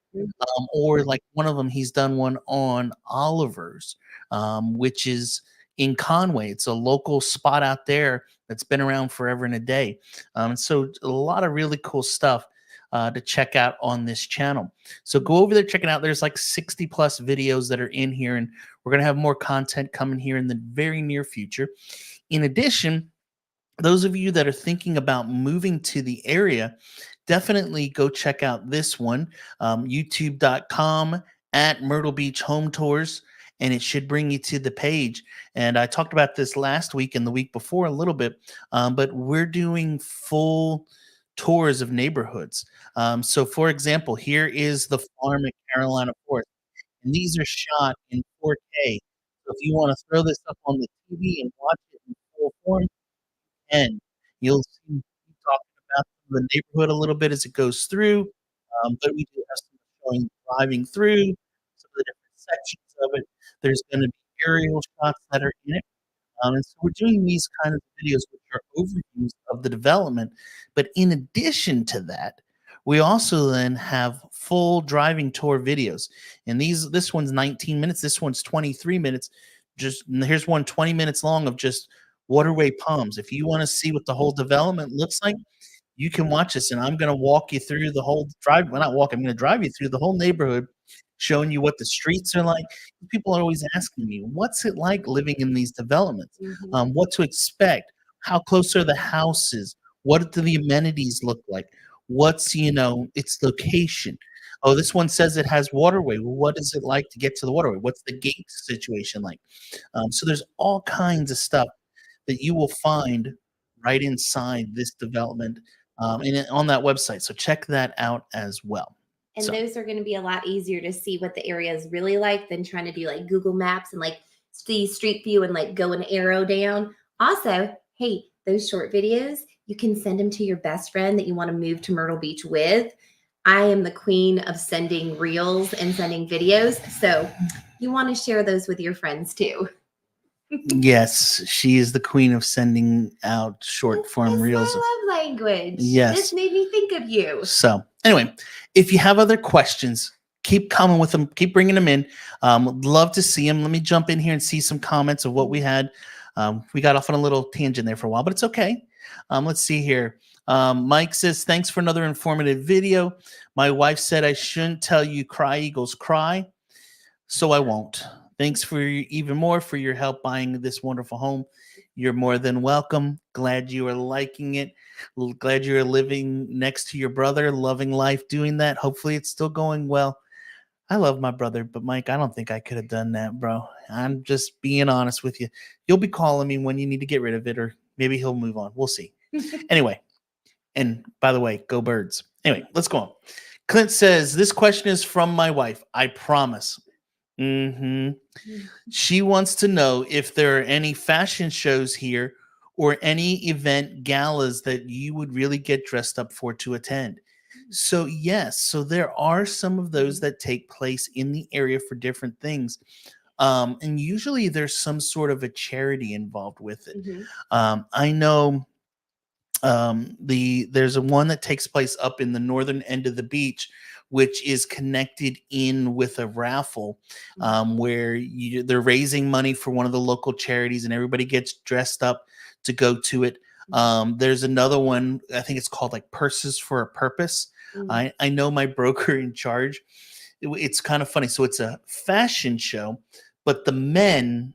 Or like one of them, he's done one on Oliver's, which is in Conway. It's a local spot out there that's been around forever and a day. So a lot of really cool stuff to check out on this channel. So go over there, check it out. There's like 60 plus videos that are in here, and we're going to have more content coming here in the very near future. In addition, those of you that are thinking about moving to the area, definitely go check out this one, youtube.com at Myrtle Beach Home Tours, and it should bring you to the page. And I talked about this last week and the week before a little bit, but we're doing full tours of neighborhoods. So, for example, here is the farm at Carolina Forest, and these are shot in 4K. So if you want to throw this up on the TV and watch it in full form, and you'll see me talking about the neighborhood a little bit as it goes through. But we do have some showing driving through some of the different sections of it. There's going to be aerial shots that are in it. And so we're doing these kind of videos, which are overviews of the development. But in addition to that, we also then have full driving tour videos. And this one's 19 minutes. This one's 23 minutes. Here's one 20 minutes long of just Waterway Palms. If you want to see what the whole development looks like, you can watch this, and I'm going to walk you through the whole drive. Well, not walk. I'm going to drive you through the whole neighborhood, showing you what the streets are like. People are always asking me, what's it like living in these developments? What to expect? How close are the houses? What do the amenities look like? What's, its location? Oh, this one says it has waterway. Well, what is it like to get to the waterway? What's the gate situation like? So there's all kinds of stuff that you will find right inside this development and on that website. So check that out as well. And those are going to be a lot easier to see what the area is really like than trying to do like Google Maps and like see street view and like go an arrow down. Also, hey, those short videos, you can send them to your best friend that you want to move to Myrtle Beach with. I am the queen of sending reels and sending videos. So you want to share those with your friends too. Yes, she is the queen of sending out short form reels. I love language. Yes. This made me think of you. So anyway, if you have other questions, keep coming with them. Keep bringing them in. Love to see them. Let me jump in here and see some comments of what we had. We got off on a little tangent there for a while, but it's okay. Let's see here. Mike says, thanks for another informative video. My wife said I shouldn't tell you cry eagles cry, so I won't. Thanks for even more for your help buying this wonderful home. You're more than welcome. Glad you are liking it. Glad you're living next to your brother, loving life, doing that. Hopefully it's still going well. I love my brother, but Mike, I don't think I could have done that, bro. I'm just being honest with you. You'll be calling me when you need to get rid of it, or maybe he'll move on. We'll see. Anyway, and by the way, go Birds. Anyway, let's go on. Clint says, this question is from my wife. I promise. She wants to know if there are any fashion shows here or any event galas that you would really get dressed up for to attend. So yes, so there are some of those that take place in the area for different things. And usually there's some sort of a charity involved with it. I know there's a one that takes place up in the northern end of the beach, which is connected in with a raffle where they're raising money for one of the local charities, and everybody gets dressed up to go to it. There's another one, I think it's called like Purses for a Purpose. I know my broker in charge. It's kind of funny. So it's a fashion show, but the men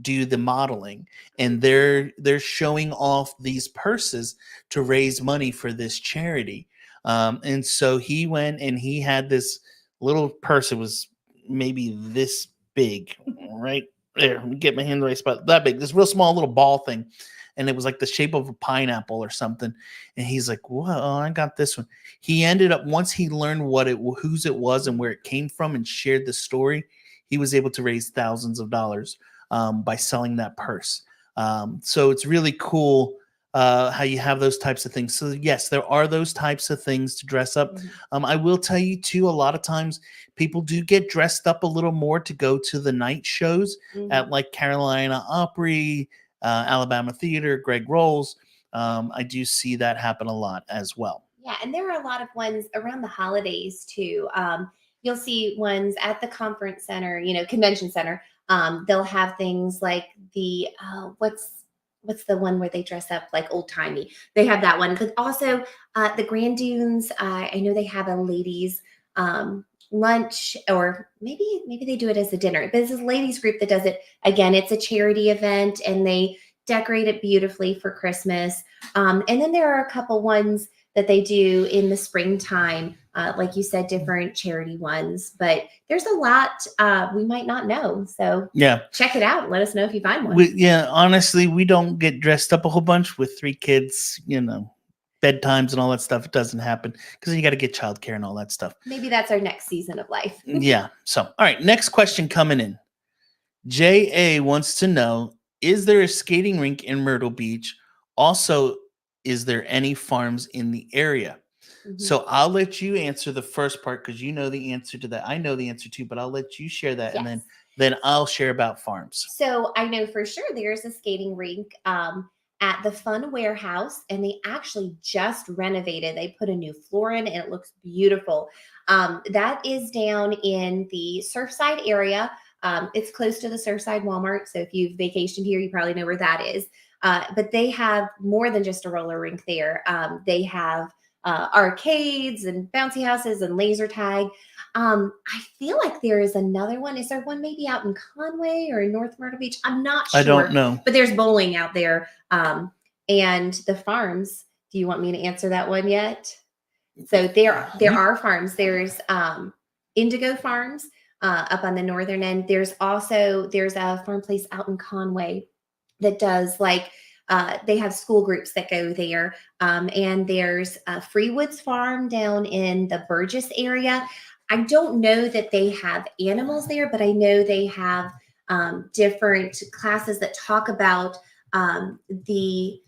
do the modeling, and they're showing off these purses to raise money for this charity. And so he went and he had this little purse. It was maybe this big, right there. Let me get my hand in the right spot. That big, this real small little ball thing, and it was like the shape of a pineapple or something. And he's like, "Well, I got this one." He ended up, once he learned whose it was and where it came from, and shared the story, he was able to raise thousands of dollars by selling that purse. So it's really cool how you have those types of things. So yes, there are those types of things to dress up. I will tell you too, a lot of times people do get dressed up a little more to go to the night shows at like Carolina Opry, Alabama Theater, Greg Rolls. I do see that happen a lot as well. Yeah, and there are a lot of ones around the holidays too. You'll see ones at the conference center, convention center. They'll have things like the what's the one where they dress up like old timey? They have that one, but also the Grand Dunes. I know they have a ladies lunch, or maybe they do it as a dinner. But this is a ladies group that does it. Again, it's a charity event, and they decorate it beautifully for Christmas. And then there are a couple ones that they do in the springtime, like you said, different charity ones. But there's a lot we might not know. So yeah, check it out. Let us know if you find one. Honestly, we don't get dressed up a whole bunch with 3 kids, bedtimes and all that stuff. It doesn't happen because you got to get childcare and all that stuff. Maybe that's our next season of life. Yeah. So, all right, next question coming in. J.A. wants to know, is there a skating rink in Myrtle Beach? Also, is there any farms in the area? So I'll let you answer the first part because you know the answer to that. I know the answer too, but I'll let you share that, Yes. and then I'll share about farms. So I know for sure there's a skating rink at the Fun Warehouse, and they actually just renovated. They put a new floor in, and it looks beautiful. That is down in the Surfside area. It's close to the Surfside Walmart. So if you've vacationed here, you probably know where that is. But they have more than just a roller rink there. They have arcades and bouncy houses and laser tag. I feel like there is another one. Is there one maybe out in Conway or in North Myrtle Beach? I'm not sure. I don't know. But there's bowling out there. And the farms. Do you want me to answer that one yet? So there are farms. There's Indigo Farms up on the northern end. There's a farm place out in Conway that does they have school groups that go there. And there's Freewood's Farm down in the Burgess area. I don't know that they have animals there, but I know they have different classes that talk about the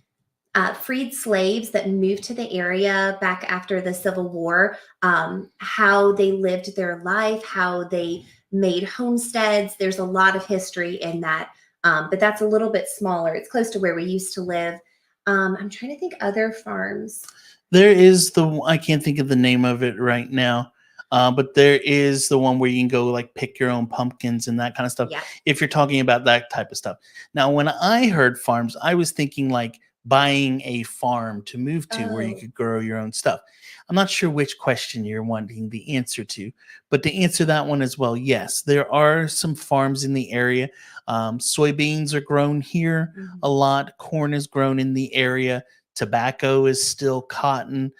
freed slaves that moved to the area back after the Civil War, how they lived their life, how they made homesteads. There's a lot of history in that. But that's a little bit smaller. It's close to where we used to live. I'm trying to think other farms. There is I can't think of the name of it right now, but there is the one where you can go pick your own pumpkins and that kind of stuff. Yeah. If you're talking about that type of stuff. Now, when I heard farms, I was thinking buying a farm to move to where you could grow your own stuff. I'm not sure which question you're wanting the answer to, but to answer that one as well, yes, there are some farms in the area. Soybeans are grown here a lot. Corn is grown in the area. Tobacco is still cotton,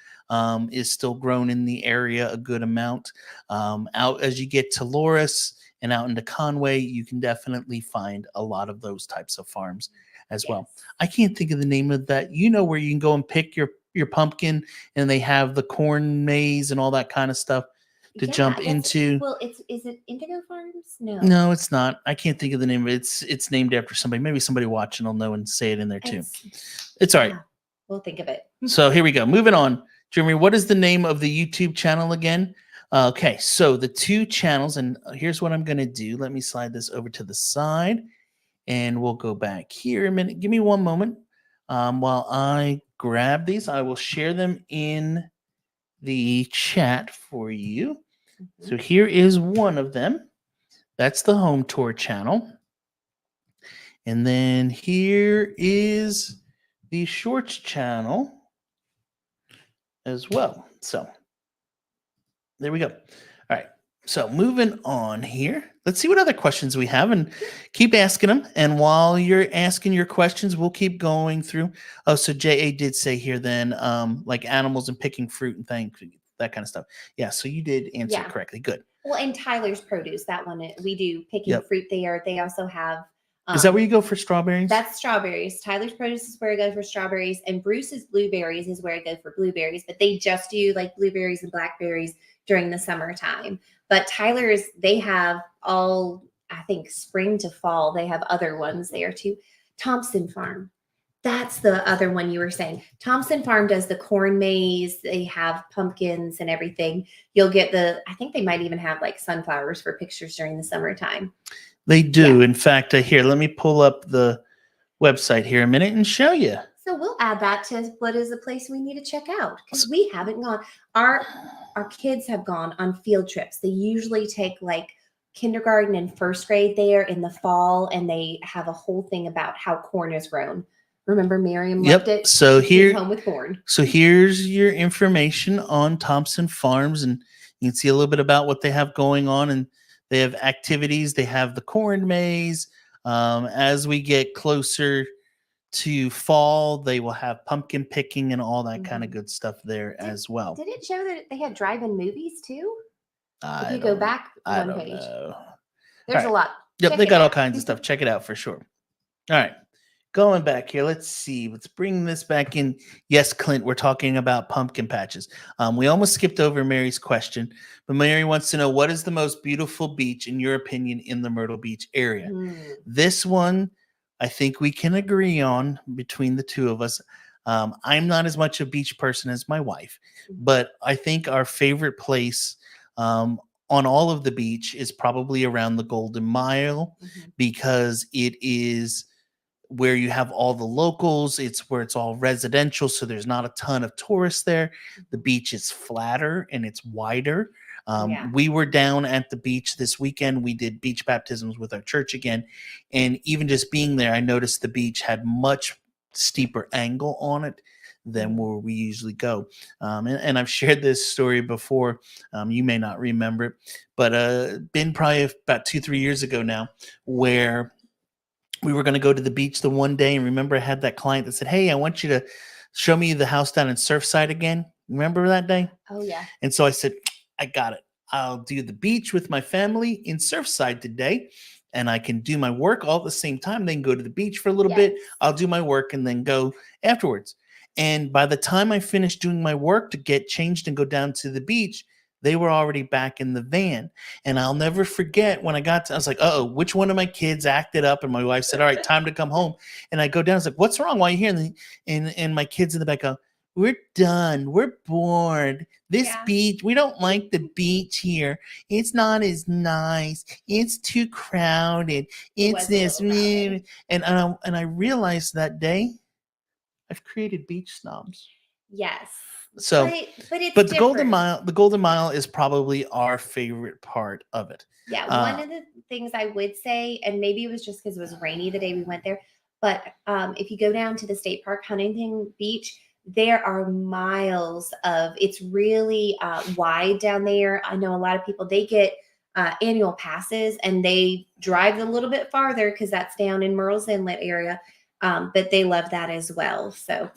is still grown in the area a good amount. Out as you get to Loris and out into Conway, you can definitely find a lot of those types of farms as well. I can't think of the name of that. Where you can go and pick your pumpkin, and they have the corn maze and all that kind of stuff to jump into. Well, is it Indigo Farms? No, it's not. I can't think of the name of it. It's named after somebody. Maybe somebody watching will know and say it in there too. It's all right. We'll think of it. So here we go. Moving on. Jeremy, what is the name of the YouTube channel again? Okay, so the 2 channels, and here's what I'm going to do. Let me slide this over to the side, and we'll go back here a minute. Give me one moment while I grab these. I will share them in the chat for you. So here is one of them. That's the home tour channel. And then here is the shorts channel as well. So there we go. All right. So moving on here. let's see what other questions we have and keep asking them. And while you're asking your questions, we'll keep going through. Oh, so JA did say here then, like animals and picking fruit and things, that kind of stuff. Yeah, so you did answer it Yeah. correctly. Good. Well, and Tyler's Produce, that one, we do picking Yep. fruit there. They also have. Is that where you go for strawberries? That's strawberries. Tyler's Produce is where I go for strawberries, and Bruce's Blueberries is where I go for blueberries. But they just do like blueberries and blackberries during the summertime. But Tyler's, they have all, I think, spring to fall. They have other ones there too. Thompson Farm. That's the other one you were saying. Thompson Farm does the corn maze. They have pumpkins and everything. You'll get I think they might even have like sunflowers for pictures during the summertime. They do. Yeah. In fact, here, let me pull up the website here a minute and show you. So we'll add that to what is a place we need to check out, because we haven't gone. Our kids have gone on field trips. They usually take like kindergarten and first grade there in the fall, and they have a whole thing about how corn is grown. Remember, Miriam loved it. So here, home with corn. So here's your information on Thompson Farms, and you can see a little bit about what they have going on. And they have activities. They have the corn maze. As we get closer to fall, they will have pumpkin picking and all that kind of good stuff there as well. Did it show that they had drive-in movies too? If you go back one page, there's a lot. Yep, they got all kinds of stuff. Check it out for sure. All right. Going back here, let's see. Let's bring this back in. Yes, Clint, we're talking about pumpkin patches. We almost skipped over Mary's question, but Mary wants to know, what is the most beautiful beach, in your opinion, in the Myrtle Beach area? This one, I think we can agree on between the two of us. I'm not as much a beach person as my wife, but I think our favorite place on all of the beach is probably around the Golden Mile, because it is where you have all the locals. It's where it's all residential, so there's not a ton of tourists there. The beach is flatter and it's wider. We were down at the beach this weekend. We did beach baptisms with our church again, and even just being there, I noticed the beach had much steeper angle on it than where we usually go. And I've shared this story before. You may not remember it, but been probably about 2-3 years ago now, where we were going to go to the beach the one day. And remember, I had that client that said, "Hey, I want you to show me the house down in Surfside again." Remember that day? Oh, yeah. And so I said, "I got it. I'll do the beach with my family in Surfside today, and I can do my work all at the same time. Then go to the beach for a little bit. I'll do my work and then go afterwards." And by the time I finished doing my work to get changed and go down to the beach, they were already back in the van. And I'll never forget when I got to, I was like, "Uh-oh, which one of my kids acted up?" And my wife said, "All right, time to come home." And I go down, I was like, "What's wrong? Why are you here?" And my kids in the back go, "We're done. We're bored. This beach, we don't like the beach here. It's not as nice. It's too crowded. It's this." And I realized that day, I've created beach snobs. Yes. So, but the Golden Mile is probably our favorite part of it. Yeah. One of the things I would say, and maybe it was just because it was rainy the day we went there, but if you go down to the state park, Huntington Beach, there are miles of, it's really wide down there. I know a lot of people, they get annual passes and they drive a little bit farther because that's down in Murrells Inlet area. But they love that as well. So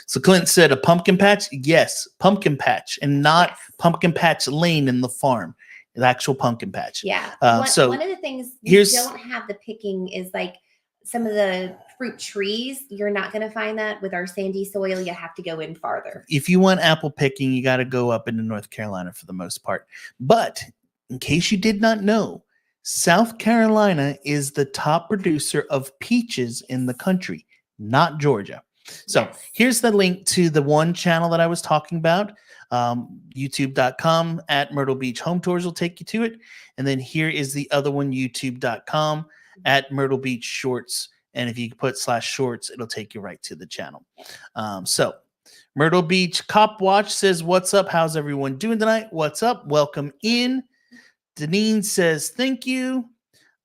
So Clint said a pumpkin patch. Yes, pumpkin patch, and not pumpkin patch lane in the farm. The actual pumpkin patch. Yeah. So one of the things you don't have the picking is like some of the fruit trees. You're not going to find that with our sandy soil. You have to go in farther. If you want apple picking, you got to go up into North Carolina for the most part. But in case you did not know, South Carolina is the top producer of peaches in the country, not Georgia. So here's the link to the one channel that I was talking about. YouTube.com at Myrtle Beach Home Tours will take you to it. And then here is the other one, YouTube.com at Myrtle Beach Shorts. And if you put /shorts, it'll take you right to the channel. So Myrtle Beach Cop Watch says, "What's up? How's everyone doing tonight? What's up? Welcome in." Deneen says, "Thank you."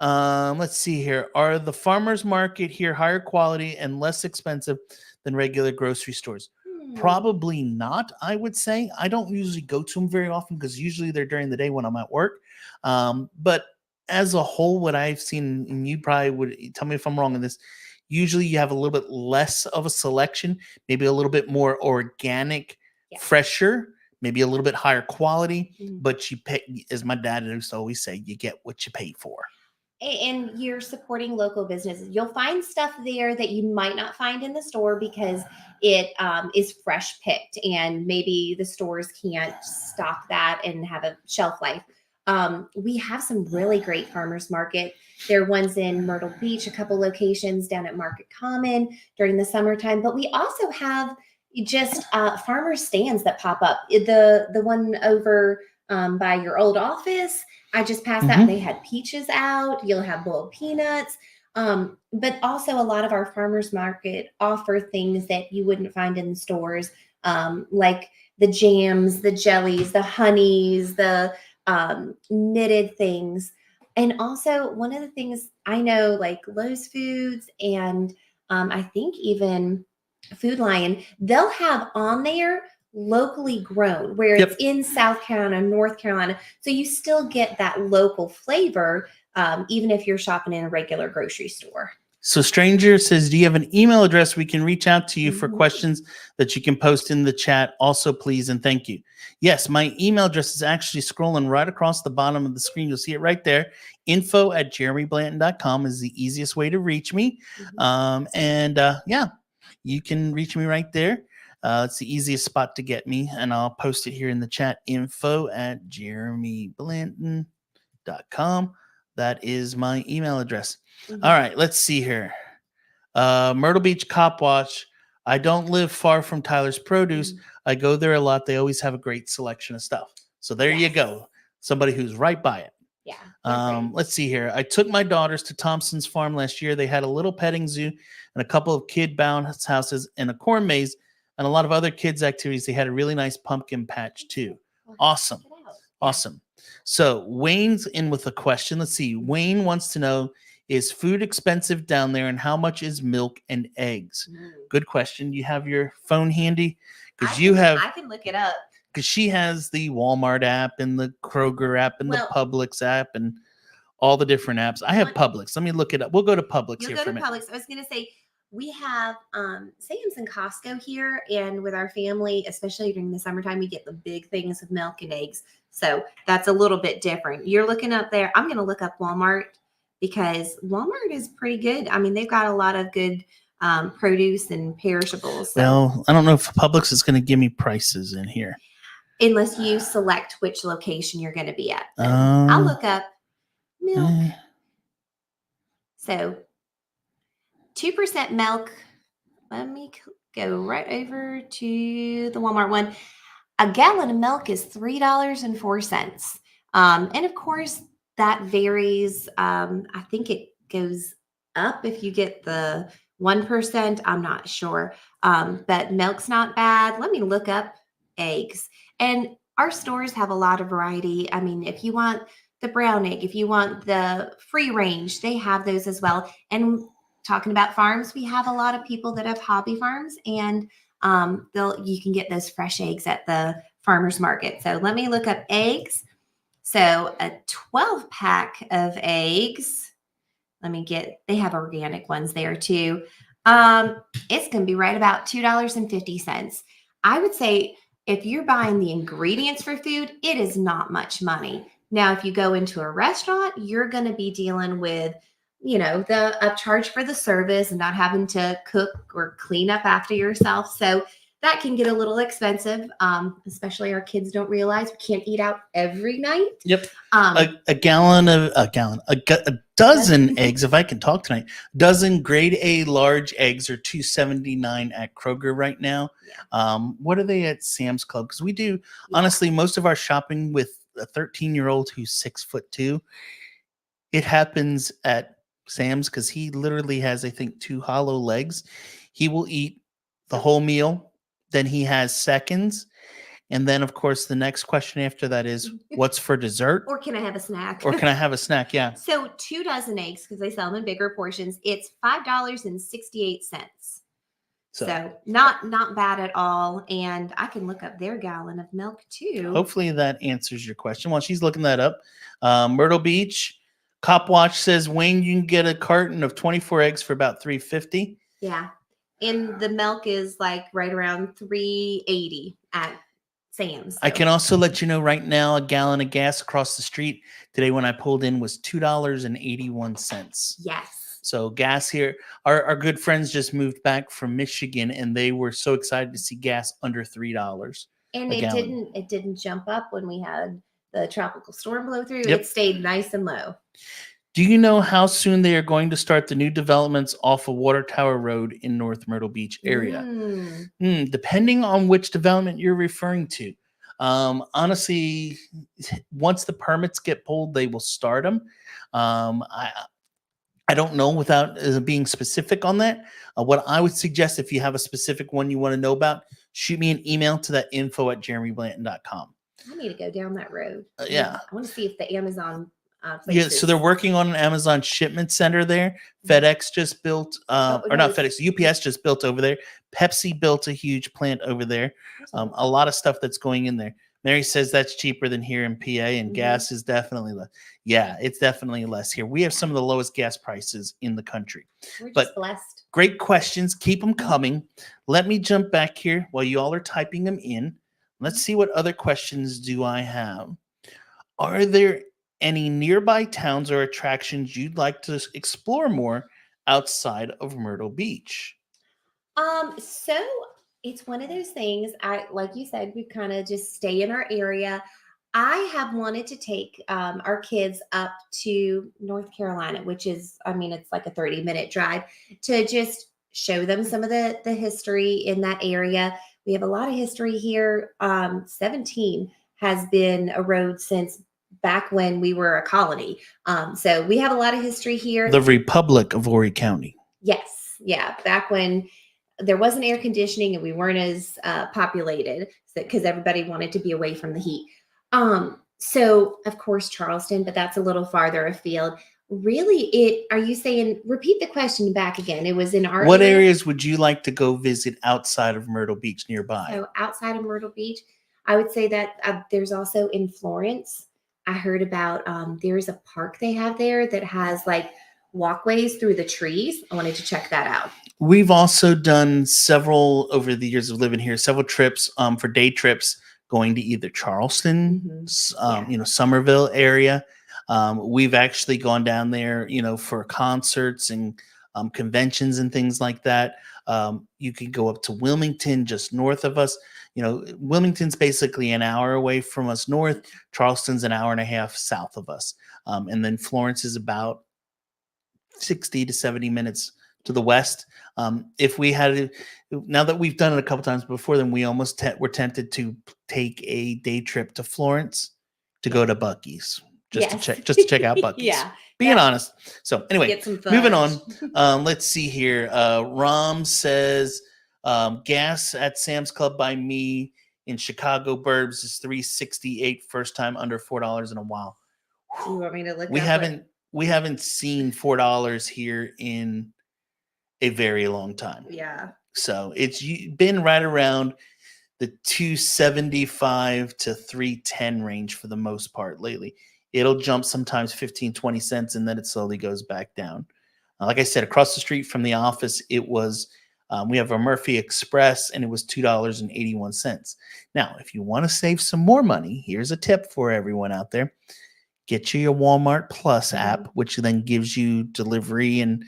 Let's see here. Are the farmers market here higher quality and less expensive than regular grocery stores? Probably not, I would say. I don't usually go to them very often because usually they're during the day when I'm at work. But as a whole, what I've seen, and you probably would tell me if I'm wrong in this, usually you have a little bit less of a selection, maybe a little bit more organic, Yeah. fresher, maybe a little bit higher quality, Mhm. but you pay, as my dad used to always say, you get what you pay for. And you're supporting local businesses. You'll find stuff there that you might not find in the store because it is fresh picked, and maybe the stores can't stock that and have a shelf life. We have some really great farmers market. There are ones in Myrtle Beach, a couple locations down at Market Common during the summertime, but we also have just farmer stands that pop up. The one over by your old office, I just passed that. They had peaches out. You'll have boiled peanuts. But also a lot of our farmers market offer things that you wouldn't find in the stores, like the jams, the jellies, the honeys, the knitted things. And also one of the things I know, like Lowe's Foods and I think even Food Lion, they'll have on there locally grown, where Yep. it's in South Carolina, North Carolina. So you still get that local flavor, even if you're shopping in a regular grocery store. So Stranger says, do you have an email address we can reach out to you for Mhm. questions that you can post in the chat? Also, please and thank you. Yes, my email address is actually scrolling right across the bottom of the screen. You'll see it right there. info@jeremyblanton.com is the easiest way to reach me. Yeah, you can reach me right there. It's the easiest spot to get me, and I'll post it here in the chat. info@jeremyblanton.com. That is my email address. All right, let's see here. Myrtle Beach Cop Watch. I don't live far from Tyler's Produce. I go there a lot. They always have a great selection of stuff. So there you go. Somebody who's right by it. Yeah. Let's see here. I took my daughters to Thompson's Farm last year. They had a little petting zoo and a couple of kid bounce houses and a corn maze and a lot of other kids activities. They had a really nice pumpkin patch too. Awesome. Awesome. So Wayne's in with a question. Let's see. Wayne wants to know, is food expensive down there and how much is milk and eggs? Good question. You have your phone handy? Because I can look it up. Because she has the Walmart app and the Kroger app and the Publix app and all the different apps. I have Publix. Let me look it up. We'll go to Publix here for a minute. Publix. I was going to say, we have Sam's and Costco here, and with our family, especially during the summertime, we get the big things of milk and eggs. So that's a little bit different. You're looking up there. I'm going to look up Walmart because Walmart is pretty good. I mean, they've got a lot of good produce and perishables. So. Well, I don't know if Publix is going to give me prices in here. Unless you select which location you're going to be at. So I'll look up milk. So 2% milk. Let me go right over to the Walmart one. A gallon of milk is $3.04. And of course, that varies. I think it goes up if you get the 1%. I'm not sure. But milk's not bad. Let me look up eggs. And our stores have a lot of variety. I mean, if you want the brown egg, if you want the free range, they have those as well. And talking about farms, we have a lot of people that have hobby farms, and you can get those fresh eggs at the farmers market. So let me look up eggs. So a 12-pack of eggs. They have organic ones there too. It's going to be right about $2.50. I would say if you're buying the ingredients for food, it is not much money. Now, if you go into a restaurant, you're going to be dealing with, the upcharge for the service and not having to cook or clean up after yourself. So that can get a little expensive, especially our kids don't realize we can't eat out every night. Yep. A dozen eggs, if I can talk tonight, dozen grade A large eggs are $2.79 at Kroger right now. Yeah. What are they at Sam's Club? Because we do, honestly, most of our shopping with a 13-year-old who's 6'2". It happens at Sam's because he literally has, I think, 2 hollow legs. He will eat the whole meal. Then he has seconds. And then, of course, the next question after that is, what's for dessert? Or can I have a snack? Yeah. So 2 dozen eggs, because they sell them in bigger portions, it's $5.68. So not bad at all. And I can look up their gallon of milk too. Hopefully that answers your question. While she's looking that up, Myrtle Beach, Cop Watch says, Wayne, you can get a carton of 24 eggs for about $3.50. Yeah. And the milk is like right around $3.80 at Sam's. I So. can also let you know right now, a gallon of gas across the street today when I pulled in was $2.81. Yes. So gas here, our good friends just moved back from Michigan and they were so excited to see gas under $3 And a it gallon. didn't jump up when we had the tropical storm blow through. Yep. It stayed nice and low. Do you know how soon they are going to start the new developments off of Water Tower Road in North Myrtle Beach area? Depending on which development you're referring to. Honestly, once the permits get pulled, they will start them. I don't know without being specific on that. What I would suggest, if you have a specific one you want to know about, shoot me an email to that info@jeremyblanton.com. I need to go down that road. Yeah. I want to see if the Amazon Yeah, places. so they're working on an Amazon shipment center there. FedEx just built, or not FedEx, UPS just built over there. Pepsi built a huge plant over there. A lot of stuff that's going in there. Mary says that's cheaper than here in PA, and gas is definitely less. Yeah, it's definitely less here. We have some of the lowest gas prices in the country. We're just But blessed. great questions. Keep them coming. Let me jump back here while you all are typing them in. Let's see what other questions do I have. Are there any nearby towns or attractions you'd like to explore more outside of Myrtle Beach? So it's one of those things. Like you said, we kind of just stay in our area. I have wanted to take our kids up to North Carolina, which is, I mean, it's like a 30-minute drive, to just show them some of the history in that area. We have a lot of history here. 17 has been a road since back when we were a colony. So we have a lot of history here. The Republic of Horry County. Yes. Yeah. Back when there wasn't air conditioning and we weren't as populated, because everybody wanted to be away from the heat. So of course Charleston, but that's a little farther afield. Really, are you saying, repeat the question back again? It was in our What area? areas would you like to go visit outside of Myrtle Beach nearby? So outside of Myrtle Beach, I would say that there's also in Florence. I heard about there's a park they have there that has like walkways through the trees. I wanted to check that out. We've also done several, over the years of living here, several trips for day trips going to either Charleston, Somerville area. We've actually gone down there, for concerts and conventions and things like that. You can go up to Wilmington, just north of us. Wilmington's basically an hour away from us north. Charleston's an hour and a half south of us. And then Florence is about 60 to 70 minutes to the west. If we had to, now that we've done it a couple times before, then we almost were tempted to take a day trip to Florence to go to Buc-ee's just to check out Buc-ee's. Being honest. So anyway, moving on. Let's see here. Rom says gas at Sam's Club by me in Chicago Burbs is $3.68. First time under $4 in a while. You want me to look? We haven't seen $4 here in a very long time. Yeah. So it's been right around the $2.75 to $3.10 range for the most part lately. It'll jump sometimes 15, 20 cents, and then it slowly goes back down. Like I said, across the street from the office, it was, we have a Murphy Express, and it was $2.81. Now, if you want to save some more money, here's a tip for everyone out there. Get you your Walmart Plus app, which then gives you delivery and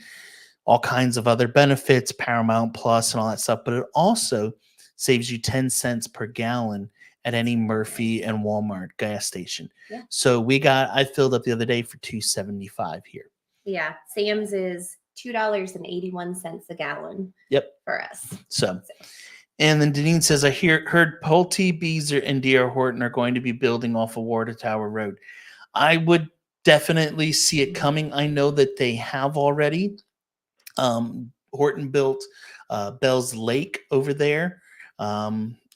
all kinds of other benefits, Paramount Plus and all that stuff. But it also saves you 10 cents per gallon at any Murphy and Walmart gas station. Yeah. So I filled up the other day for $2.75 here. Yeah. Sam's is $2.81 a gallon. Yep. For us. So. And then Deneen says, I heard Pulte, Beezer, and D.R. Horton are going to be building off of Water Tower Road. I would definitely see it coming. I know that they have already. Horton built Bell's Lake over there.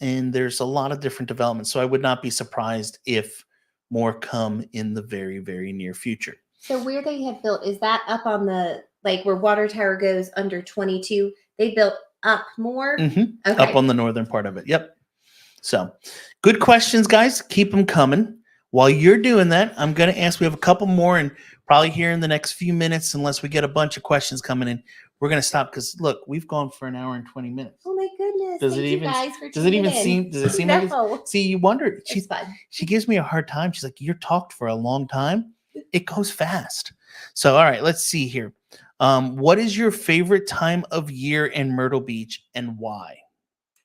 And there's a lot of different developments. So I would not be surprised if more come in the very, very near future. So where they have built, is that up on the, like where Water Tower goes under 22? They built up more? Okay. Up on the northern part of it. Yep. So good questions, guys. Keep them coming. while you're doing that, I'm going to ask. We have a couple more, and probably here in the next few minutes, unless we get a bunch of questions coming in, we're going to stop because look, we've gone for an hour and 20 minutes. Oh my goodness! Does Thank it you even? guys for Does it tuning even in. seem? Does it seem like? No. See, you wonder. It's fun. She gives me a hard time. She's like, "You talked for a long time. It goes fast." So, all right, let's see here. What is your favorite time of year in Myrtle Beach and why?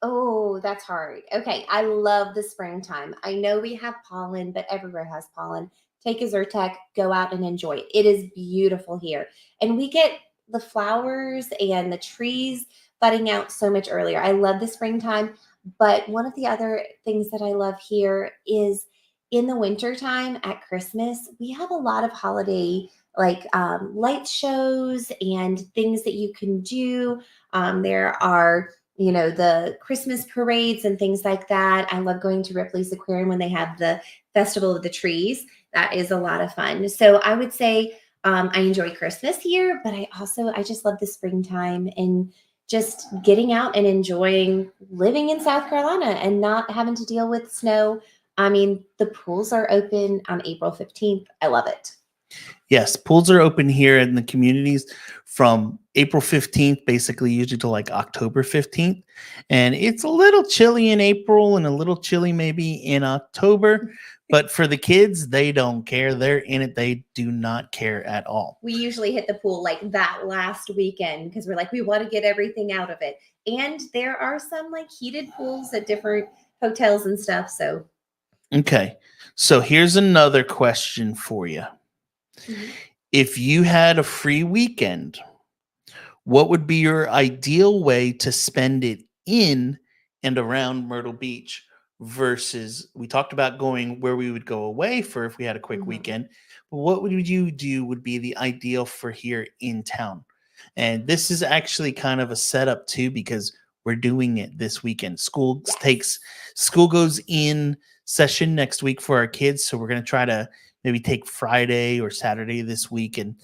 Oh, that's hard. Okay, I love the springtime. I know we have pollen, but everywhere has pollen. Take a Zyrtec, go out and enjoy it. It is beautiful here. And we get the flowers and the trees budding out so much earlier. I love the springtime, but one of the other things that I love here is in the wintertime at Christmas, we have a lot of holiday like light shows and things that you can do. There are the Christmas parades and things like that. I love going to Ripley's Aquarium when they have the Festival of the Trees. That is a lot of fun. So I would say I enjoy Christmas here, but I just love the springtime and just getting out and enjoying living in South Carolina and not having to deal with snow. I mean, the pools are open on April 15th. I love it. Yes, pools are open here in the communities from April 15th, basically usually to like October 15th. And it's a little chilly in April and a little chilly maybe in October. But for the kids, they don't care. They're in it. They do not care at all. We usually hit the pool like that last weekend because we're like, we want to get everything out of it. And there are some like heated pools at different hotels and stuff. So, Okay. So here's another question for you. mhm. If you had a free weekend, what would be your ideal way to spend it in and around Myrtle Beach versus we talked about going where we would go away for if we had a quick Mhm. weekend, but what would you do would be the ideal for here in town? And this is actually kind of a setup too because we're doing it this weekend. Yes. School goes in session next week for our kids, so we're going to try to maybe take Friday or Saturday this week and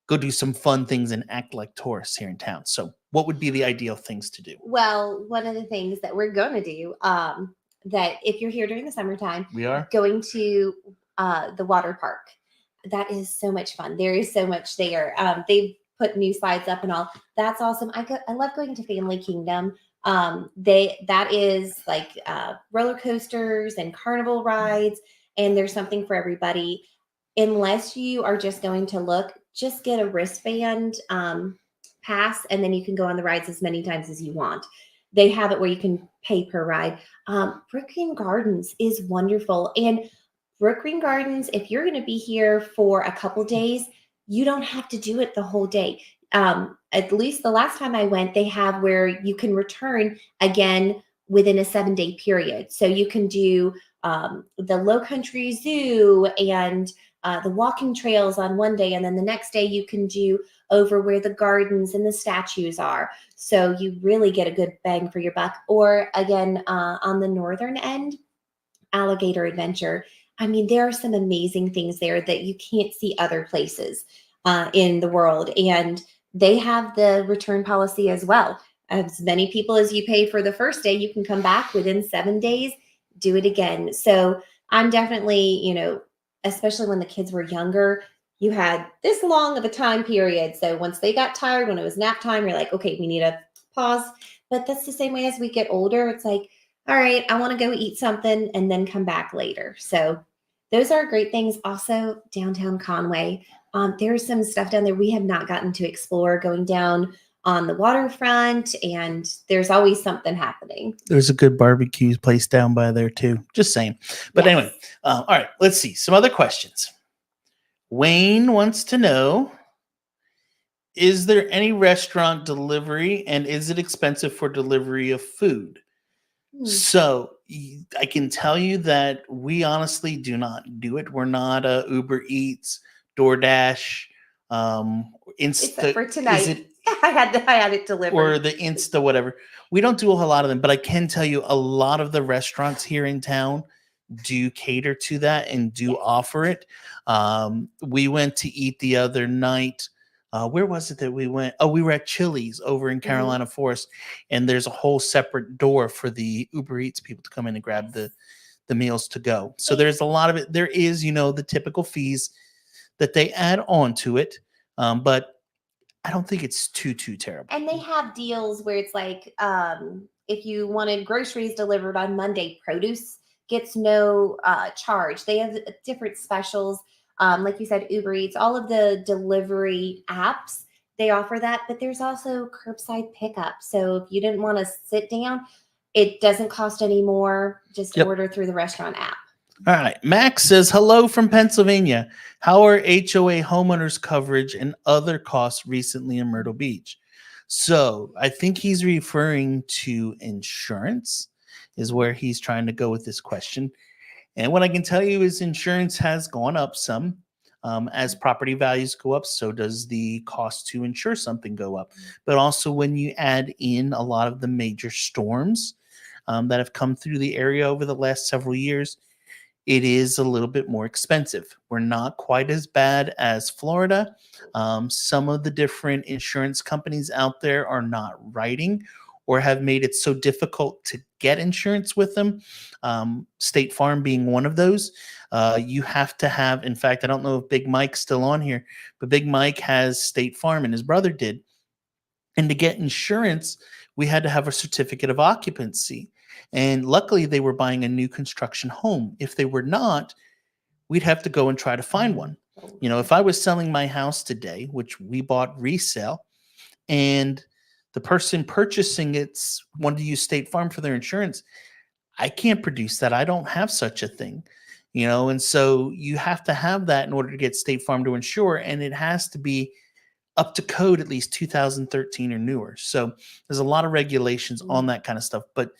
go do some fun things and act like tourists here in town. So, what would be the ideal things to do? Well, one of the things that we're going to do, that if you're here during the summertime, We are. going to the water park. That is so much fun. There is so much there. They've put new slides up and all. That's awesome. I love going to Family Kingdom. That is like roller coasters and carnival rides, and there's something for everybody. Unless you are just going to look, just get a wristband pass, and then you can go on the rides as many times as you want. They have it where you can pay per ride. Brook Green Gardens is wonderful, and Brook Green Gardens, if you're going to be here for a couple days, you don't have to do it the whole day. At least the last time I went, they have where you can return again within a 7-day period. So you can do the Low Country Zoo and the walking trails on one day, and then the next day you can do over where the gardens and the statues are. So you really get a good bang for your buck. Or again, on the northern end, Alligator Adventure. I mean, there are some amazing things there that you can't see other places in the world. And they have the return policy as well. As many people as you paid for the first day, you can come back within 7 days, do it again. So I'm definitely, especially when the kids were younger, you had this long of a time period. So once they got tired, when it was nap time, you're like, okay, we need a pause. But that's the same way as we get older. It's like, all right, I want to go eat something and then come back later. So those are great things. Also, downtown Conway. There's some stuff down there we have not gotten to explore going down on the waterfront, and there's always something happening. There's a good barbecue place down by there too. Just saying. But Yes. anyway, all right, let's see some other questions. Wayne wants to know, is there any restaurant delivery and is it expensive for delivery of food? So I can tell you that we honestly do not do it. We're not a Uber Eats, DoorDash, Except Insta. for Is tonight. it I had it delivered. or the Insta whatever? We don't do a whole lot of them, but I can tell you a lot of the restaurants here in town do cater to that and do Yes. offer it. We went to eat the other night. Where was it that we went? Oh, we were at Chili's over in Carolina Forest, and there's a whole separate door for the Uber Eats people to come in and grab the the meals to go. So They- there's a lot of it. There is, the typical fees that they add on to it. But I don't think it's too terrible. And they have deals where it's like, if you wanted groceries delivered on Monday, produce gets no charge. They have different specials. Like you said, Uber Eats, all of the delivery apps, they offer that. But there's also curbside pickup. So if you didn't want to sit down, it doesn't cost any more. Just Yep. order through the restaurant app. All right. Max says, hello from Pennsylvania. How are HOA homeowners coverage and other costs recently in Myrtle Beach? So I think he's referring to insurance is where he's trying to go with this question. And what I can tell you is insurance has gone up some. As property values go up, so does the cost to insure something go up. But also when you add in a lot of the major storms that have come through the area over the last several years, it is a little bit more expensive. We're not quite as bad as Florida. Some of the different insurance companies out there are not writing or have made it so difficult to get insurance with them. State Farm being one of those. You have to have, in fact, I don't know if Big Mike's still on here, but Big Mike has State Farm and his brother did. And to get insurance, we had to have a certificate of occupancy. And luckily, they were buying a new construction home. If they were not, we'd have to go and try to find one. If I was selling my house today, which we bought resale, and the person purchasing it wanted to use State Farm for their insurance, I can't produce that. I don't have such a thing, and so you have to have that in order to get State Farm to insure, and it has to be up to code at least 2013 or newer. So there's a lot of regulations on that kind of stuff, but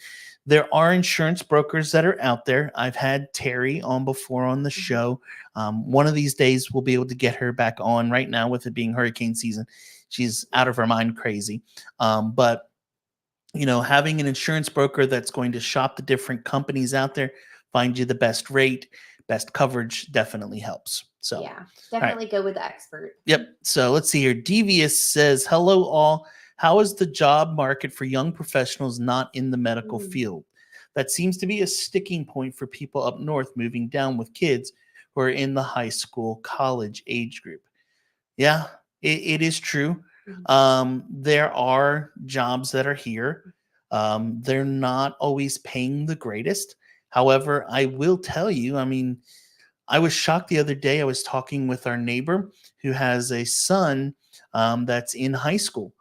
there are insurance brokers that are out there. I've had Terry on before on the show. One of these days we'll be able to get her back on. Right now, with it being hurricane season, she's out of her mind crazy. But having an insurance broker that's going to shop the different companies out there, find you the best rate, best coverage, definitely helps. So yeah, definitely go with the expert. Yep. So let's see here. Devious says, hello all. How is the job market for young professionals not in the medical field? That seems to be a sticking point for people up north moving down with kids who are in the high school, college age group. Yeah, it is true. There are jobs that are here. They're not always paying the greatest. However, I will tell you, I was shocked the other day. I was talking with our neighbor who has a son that's in high school,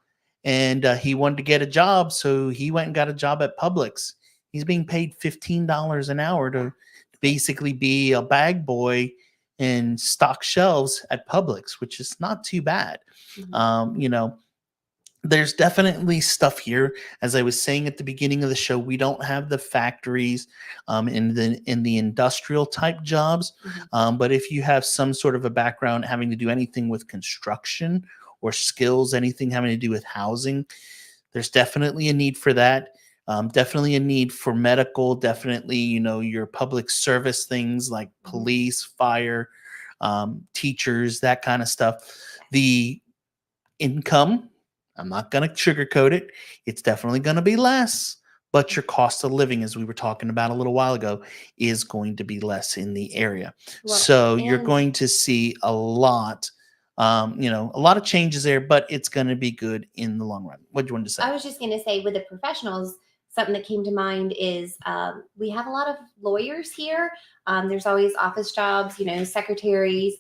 and he wanted to get a job. So he went and got a job at Publix. He's being paid $15 an hour to basically be a bag boy and stock shelves at Publix, which is not too bad. There's definitely stuff here. As I was saying at the beginning of the show, we don't have the factories in the industrial type jobs. But if you have some sort of a background having to do anything with construction or skills, anything having to do with housing, there's definitely a need for that. Definitely a need for medical, definitely, your public service things like police, fire, teachers, that kind of stuff. The income, I'm not going to sugarcoat it. It's definitely going to be less, but your cost of living, as we were talking about a little while ago, is going to be less in the area. Well, so you're going to see a lot of changes there, but it's going to be good in the long run. What do you want to say? I was just going to say, with the professionals, something that came to mind is we have a lot of lawyers here. There's always office jobs, secretaries.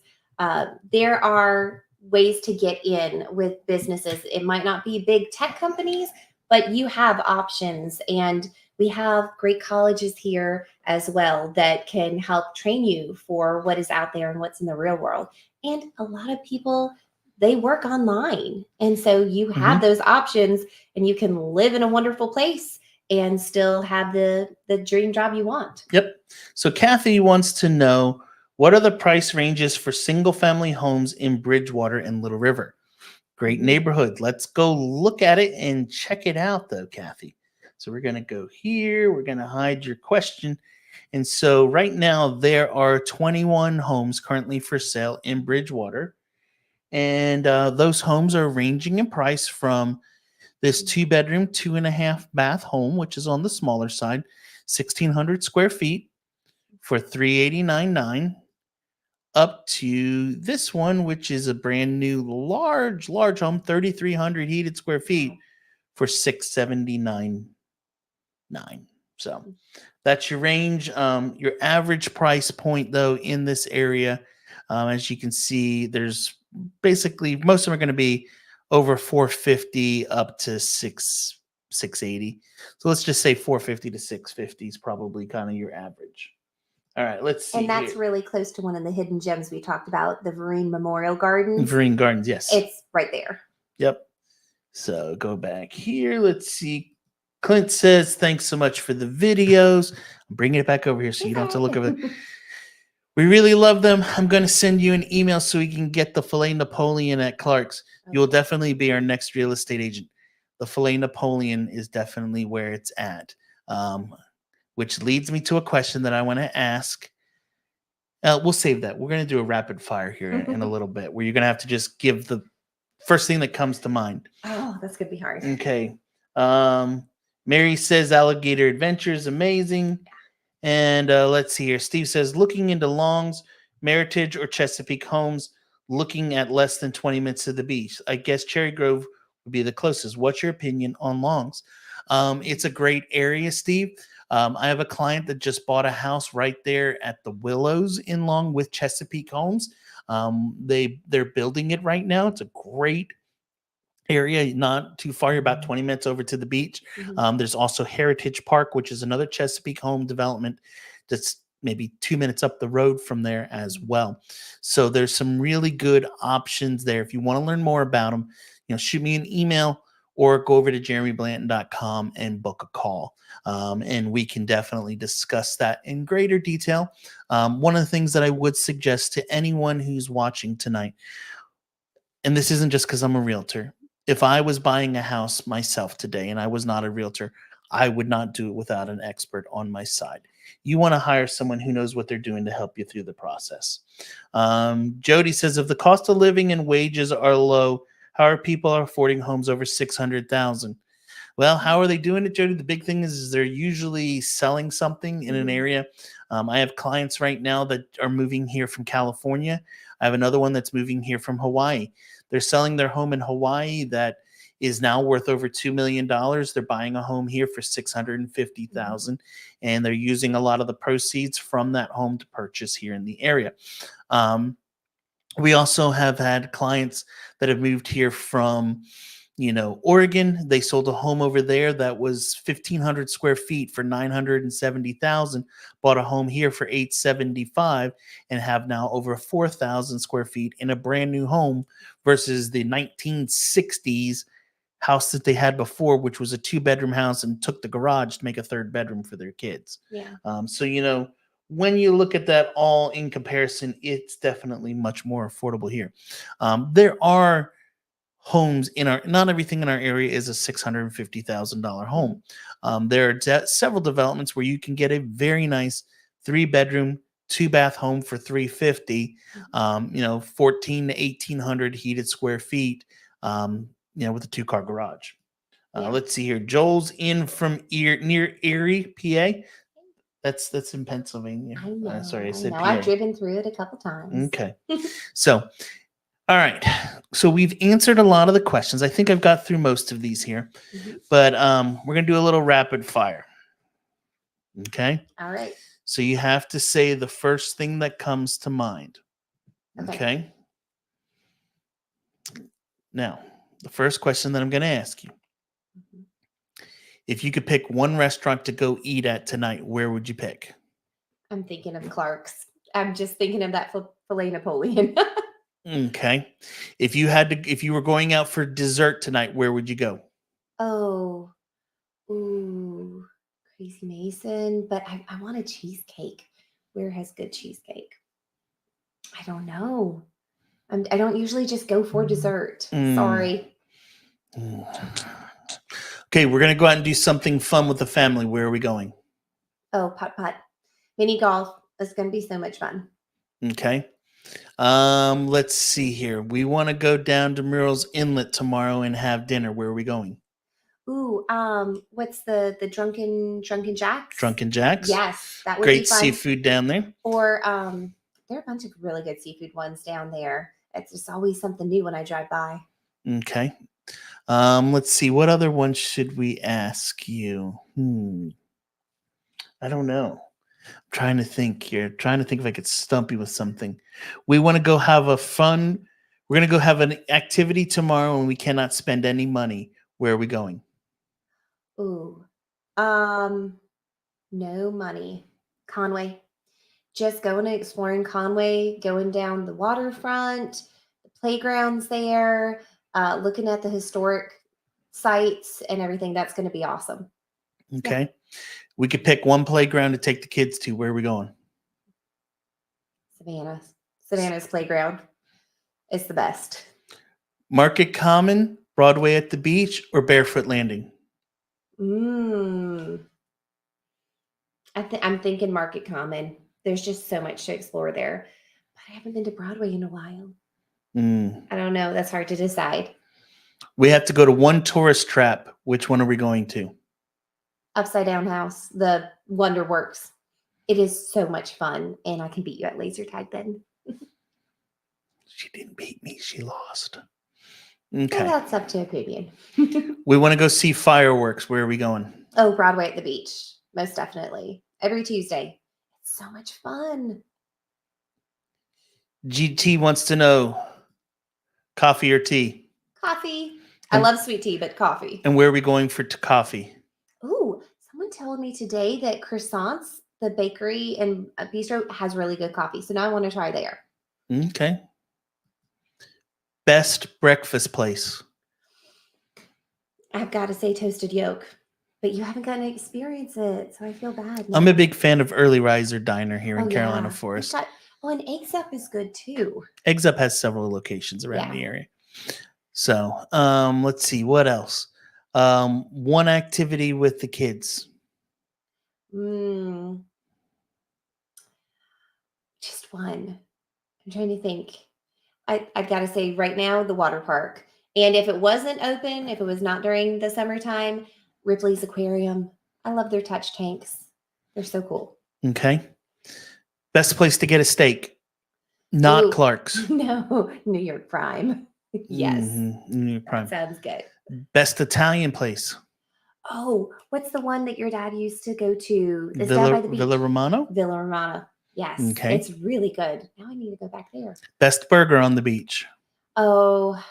There are ways to get in with businesses. It might not be big tech companies, but you have options, and we have great colleges here as well that can help train you for what is out there and what's in the real world. And a lot of people, they work online, and so you have those options, and you can live in a wonderful place and still have the dream job you want. Yep. So Kathy wants to know, what are the price ranges for single-family homes in Bridgewater and Little River? Great neighborhood. Let's go look at it and check it out, though, Kathy. So we're going to go here. We're going to hide your question. And so right now, there are 21 homes currently for sale in Bridgewater. And those homes are ranging in price from this 2-bedroom, 2.5-bath home, which is on the smaller side, 1,600 square feet, for $389.9, up to this one, which is a brand new large home, 3,300 heated square feet, for $679.9. So that's your range. Your average price point, though, in this area, as you can see, there's basically most of them are going to be over 450 up to 680. So let's just say 450 to 650 is probably kind of your average. All right, let's see. And that's here. really close to one of the hidden gems we talked about, the Vereen Memorial Gardens. Vereen Gardens, yes. It's right there. Yep. So go back here. Let's see. Clint says, thanks so much for the videos. I'm bringing it back over here so you don't have to look over there. We really love them. I'm going to send you an email so we can get the Filet Napoleon at Clark's. You will definitely be our next real estate agent. The Filet Napoleon is definitely where it's at, which leads me to a question that I want to ask. We'll save that. We're going to do a rapid fire here in a little bit where you're going to have to just give the first thing that comes to mind. Oh, that's going to be hard. Okay. Mary says Alligator Adventure is amazing. And let's see here. Steve says, looking into Long's, Meritage, or Chesapeake Homes, looking at less than 20 minutes to the beach. I guess Cherry Grove would be the closest. What's your opinion on Long's? It's a great area, Steve. I have a client that just bought a house right there at the Willows in Long with Chesapeake Homes. They're building it right now. It's a great area, not too far. You're about 20 minutes over to the beach. There's also Heritage Park, which is another Chesapeake home development that's maybe 2 minutes up the road from there as well. So there's some really good options there. If you want to learn more about them, shoot me an email or go over to jeremyblanton.com and book a call. And we can definitely discuss that in greater detail. One of the things that I would suggest to anyone who's watching tonight, and this isn't just because I'm a realtor, if I was buying a house myself today and I was not a realtor, I would not do it without an expert on my side. You want to hire someone who knows what they're doing to help you through the process. Jody says, if the cost of living and wages are low, how are people affording homes over $600,000? Well, how are they doing it, Jody? The big thing is they're usually selling something in an area. I have clients right now that are moving here from California. I have another one that's moving here from Hawaii. They're selling their home in Hawaii that is now worth over $2 million. They're buying a home here for $650,000, and they're using a lot of the proceeds from that home to purchase here in the area. We also have had clients that have moved here from Oregon. They sold a home over there that was 1,500 square feet for $970,000, bought a home here for $875,000, and have now over 4,000 square feet in a brand new home versus the 1960s house that they had before, which was a 2-bedroom house and took the garage to make a 3rd bedroom for their kids. Yeah. So, when you look at that all in comparison, it's definitely much more affordable here. There are homes not everything in our area is a $650,000 home. There are several developments where you can get a very nice 3-bedroom, 2-bath home for $350,000, 14 to 1,800 heated square feet, with a 2-car garage. Let's see here. Joel's in from near Erie, PA. That's in Pennsylvania. I know. Sorry, I said PA. I've driven through it a couple times. Okay. So, all right. So we've answered a lot of the questions. I think I've got through most of these here, but we're going to do a little rapid fire. Okay. All right. So you have to say the first thing that comes to mind. Okay. Now, the first question that I'm going to ask you, if you could pick one restaurant to go eat at tonight, where would you pick? I'm thinking of Clark's. I'm just thinking of that filet Napoleon. Okay. If you were going out for dessert tonight, where would you go? Oh, Crazy Mason. But I want a cheesecake. Where has good cheesecake? I don't know. I don't usually just go for dessert. Sorry. Okay, we're going to go out and do something fun with the family. Where are we going? Oh, putt-putt. Mini golf. It's going to be so much fun. Okay. Let's see here. We want to go down to Murrells Inlet tomorrow and have dinner. Where are we going? Ooh, what's the Drunken Jacks? Drunken Jacks. Yes, that would be Great fun. seafood down there. Or there are a bunch of really good seafood ones down there. It's just always something new when I drive by. Okay. Let's see. What other one should we ask you? I don't know. I'm trying to think here. Trying to think if I could stump you with something. We want to go have a fun. We're gonna go have an activity tomorrow, and we cannot spend any money. Where are we going? Ooh, no money. Conway. Just going and exploring Conway, going down the waterfront, the playgrounds there, looking at the historic sites and everything. That's going to be awesome. Okay. We could pick one playground to take the kids to. Where are we going? Savannah's playground. It's the best. Market Common, Broadway at the beach, or Barefoot Landing? I'm thinking Market Common. There's just so much to explore there. But I haven't been to Broadway in a while. I don't know. That's hard to decide. We have to go to one tourist trap. Which one are we going to? Upside Down House, the Wonder Works. It is so much fun, and I can beat you at laser tag then. She didn't beat me. She lost. Well, Okay. that's up to opinion. We want to go see fireworks. Where are we going? Oh, Broadway at the beach. Most definitely. Every Tuesday. It's so much fun. GT wants to know coffee or tea? Coffee. I love sweet tea, but coffee. And where are we going for coffee? Ooh, someone told me today that Croissants, the bakery and bistro, has really good coffee. So now I want to try there. Okay. Best breakfast place? I've got to say Toasted Yolk, but you haven't gotten to experience it, so I feel bad. I'm a big fan of Early Riser Diner here in Carolina Yeah. Forest. And Eggs Up is good too. Eggs Up has several locations around the area. So let's see. What else? One activity with the kids. Just one. I'm trying to think. I've got to say right now, the water park. And if it wasn't open, if it was not during the summertime, Ripley's Aquarium. I love their touch tanks. They're so cool. Okay. Best place to get a steak? Not Ooh, Clark's. No, New York Prime. Yes. New York Prime. That sounds good. Best Italian place? Oh, what's the one that your dad used to go to? Is down by the beach? Villa Romano? Villa Romano. Yes. Okay. It's really good. Now I need to go back there. Best burger on the beach? Oh,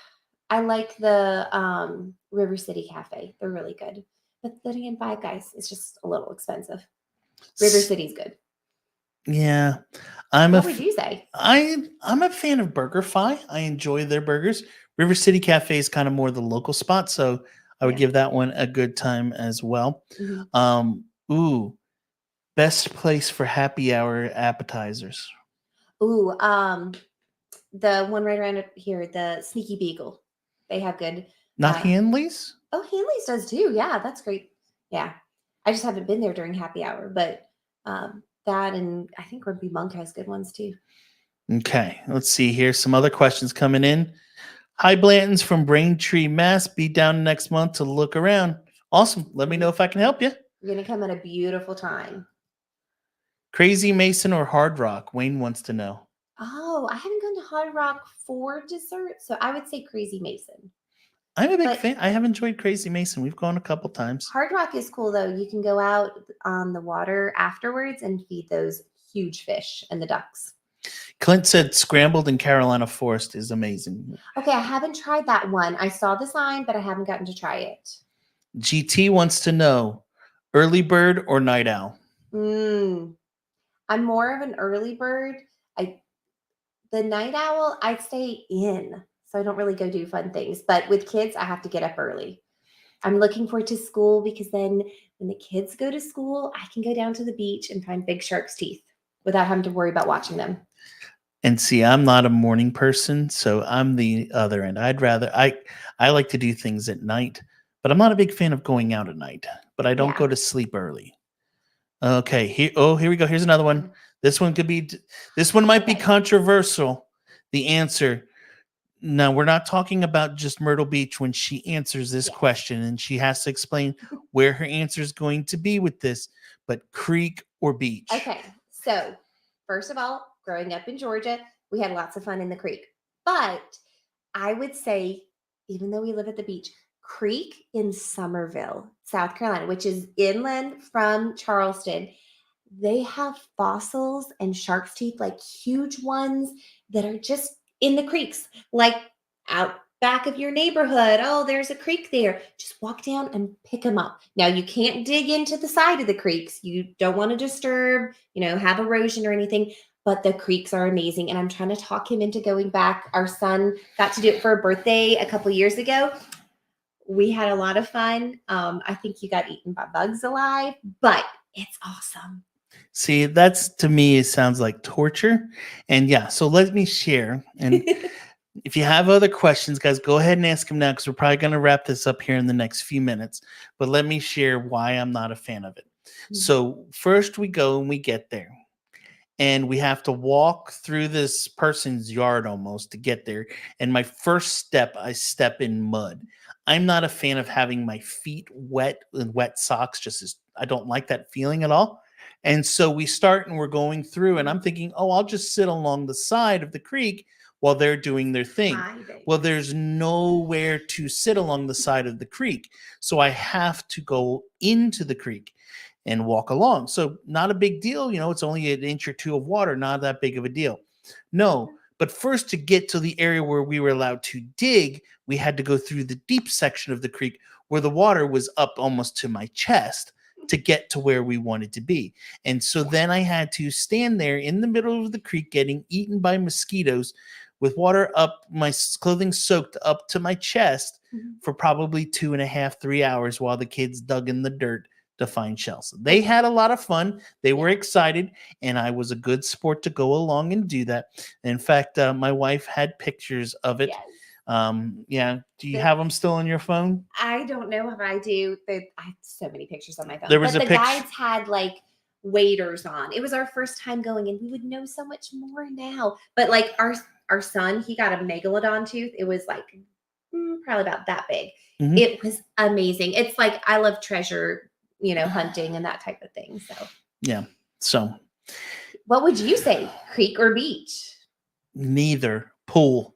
I like the River City Cafe. They're really good. But then again, Five Guys, it's just a little expensive. River City's good. Yeah. What would you say? I'm a fan of BurgerFi. I enjoy their burgers. River City Cafe is kind of more the local spot, so I would give that one a good time as well. Best place for happy hour appetizers? Ooh, the one right around here, the Sneaky Beagle. They have good. Not Hanley's? Oh, Hanley's does too. Yeah, that's great. Yeah. I just haven't been there during happy hour, but that and I think Rugby Monk has good ones too. Okay, let's see here. Some other questions coming in. Hi, Blantons from Braintree, Mass. Be down next month to look around. Awesome. Let me know if I can help you. You're going to come at a beautiful time. Crazy Mason or Hard Rock? Wayne wants to know. Oh, I haven't gone to Hard Rock for dessert, so I would say Crazy Mason. I'm a big fan. I have enjoyed Crazy Mason. We've gone a couple times. Hard Rock is cool, though. You can go out on the water afterwards and feed those huge fish and the ducks. Clint said Scrambled in Carolina Forest is amazing. Okay, I haven't tried that one. I saw the sign, but I haven't gotten to try it. GT wants to know, early bird or night owl? I'm more of an early bird. The night owl, I stay in, so I don't really go do fun things. But with kids, I have to get up early. I'm looking forward to school because then when the kids go to school, I can go down to the beach and find big shark's teeth without having to worry about watching them. And see, I'm not a morning person, so I'm the other end. I like to do things at night, but I'm not a big fan of going out at night. But I don't go to sleep early. Okay, here we go. Here's another one. This one might be controversial. The answer, Now, we're not talking about just Myrtle Beach when she answers this Yes. question, and she has to explain where her answer is going to be with this, but creek or beach? Okay, so first of all, growing up in Georgia, we had lots of fun in the creek. But I would say, even though we live at the beach, creek in Somerville, South Carolina, which is inland from Charleston, they have fossils and shark's teeth, like huge ones that are just in the creeks, like out back of your neighborhood. Oh, there's a creek there. Just walk down and pick them up. Now, you can't dig into the side of the creeks. You don't want to disturb, have erosion or anything. But the creeks are amazing. And I'm trying to talk him into going back. Our son got to do it for a birthday a couple years ago. We had a lot of fun. I think you got eaten by bugs alive, but it's awesome. See, that's, to me, it sounds like torture. And yeah, so let me share. And if you have other questions, guys, go ahead and ask them now, because we're probably going to wrap this up here in the next few minutes. But let me share why I'm not a fan of it. So first we go and we get there. And we have to walk through this person's yard almost to get there. And my first step, I step in mud. I'm not a fan of having my feet wet with wet socks. I don't like that feeling at all. And so we start and we're going through, and I'm thinking, oh, I'll just sit along the side of the creek while they're doing their thing. Well, there's nowhere to sit along the side of the creek. So I have to go into the creek and walk along. So not a big deal. It's only an inch or two of water, not that big of a deal. No, but first, to get to the area where we were allowed to dig, we had to go through the deep section of the creek where the water was up almost to my chest to get to where we wanted to be. And so then I had to stand there in the middle of the creek getting eaten by mosquitoes with water up, my clothing soaked up to my chest for probably 2.5, 3 hours while the kids dug in the dirt to find shells. They had a lot of fun. They were excited, and I was a good sport to go along and do that. In fact, my wife had pictures of it. Yes. Do you have them still on your phone? I don't know if I do. I have so many pictures on my phone. There was but the guides had like waders on. It was our first time going, and we would know so much more now. But like our son, he got a megalodon tooth. It was like probably about that big. Mhm. It was amazing. It's like, I love treasure, hunting and that type of thing. So Yeah. So what would you say, creek or beach? neither. Pool.